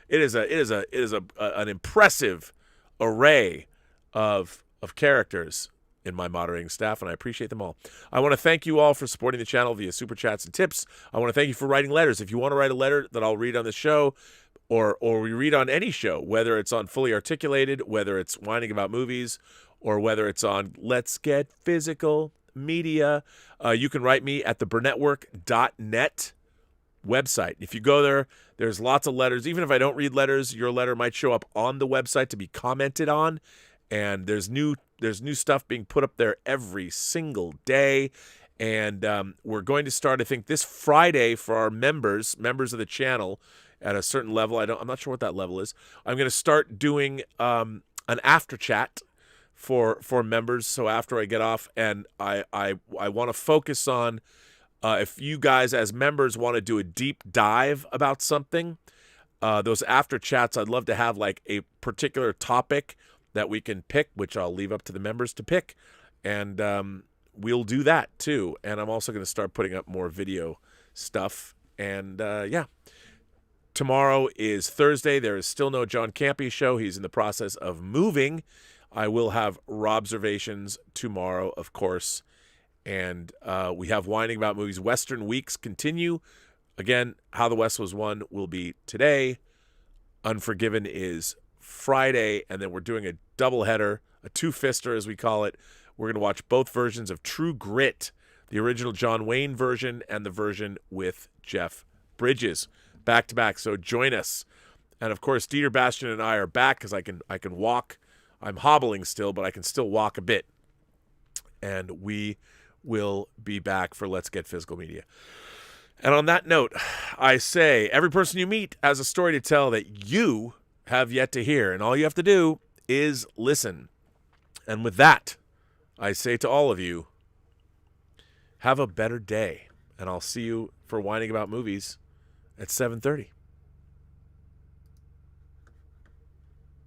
It is an impressive array of characters in my moderating staff, and I appreciate them all. I want to thank you all for supporting the channel via super chats and tips. I want to thank you for writing letters. If you want to write a letter that I'll read on the show, or we read on any show, whether it's on Fully Articulated, whether it's Whining About Movies, or whether it's on Let's Get Physical Media, you can write me at the Burnettwork.net website. If you go there, there's lots of letters. Even if I don't read letters, your letter might show up on the website to be commented on, and there's new stuff being put up there every single day. And we're going to start, I think, this Friday for our members of the channel at a certain level. I'm not sure what that level is. I'm going to start doing an after chat for members. So after I get off, and I want to focus on if you guys as members want to do a deep dive about something, those after chats, I'd love to have like a particular topic that we can pick, which I'll leave up to the members to pick. And we'll do that too. And I'm also going to start putting up more video stuff. And yeah. Tomorrow is Thursday. There is still no John Campea show. He's in the process of moving. I will have Robservations tomorrow, of course. And we have Whining About Movies. Western Weeks continue. Again, How the West Was Won will be today. Unforgiven is Friday. And then we're doing a doubleheader, a two-fister as we call it. We're going to watch both versions of True Grit, the original John Wayne version and the version with Jeff Bridges, back to back. So join us. And of course, Dieter Bastian and I are back because I can walk. I'm hobbling still, but I can still walk a bit. And we will be back for Let's Get Physical Media. And on that note, I say every person you meet has a story to tell that you have yet to hear. And all you have to do is listen. And with that, I say to all of you, have a better day. And I'll see you for Whining About Movies at 7:30.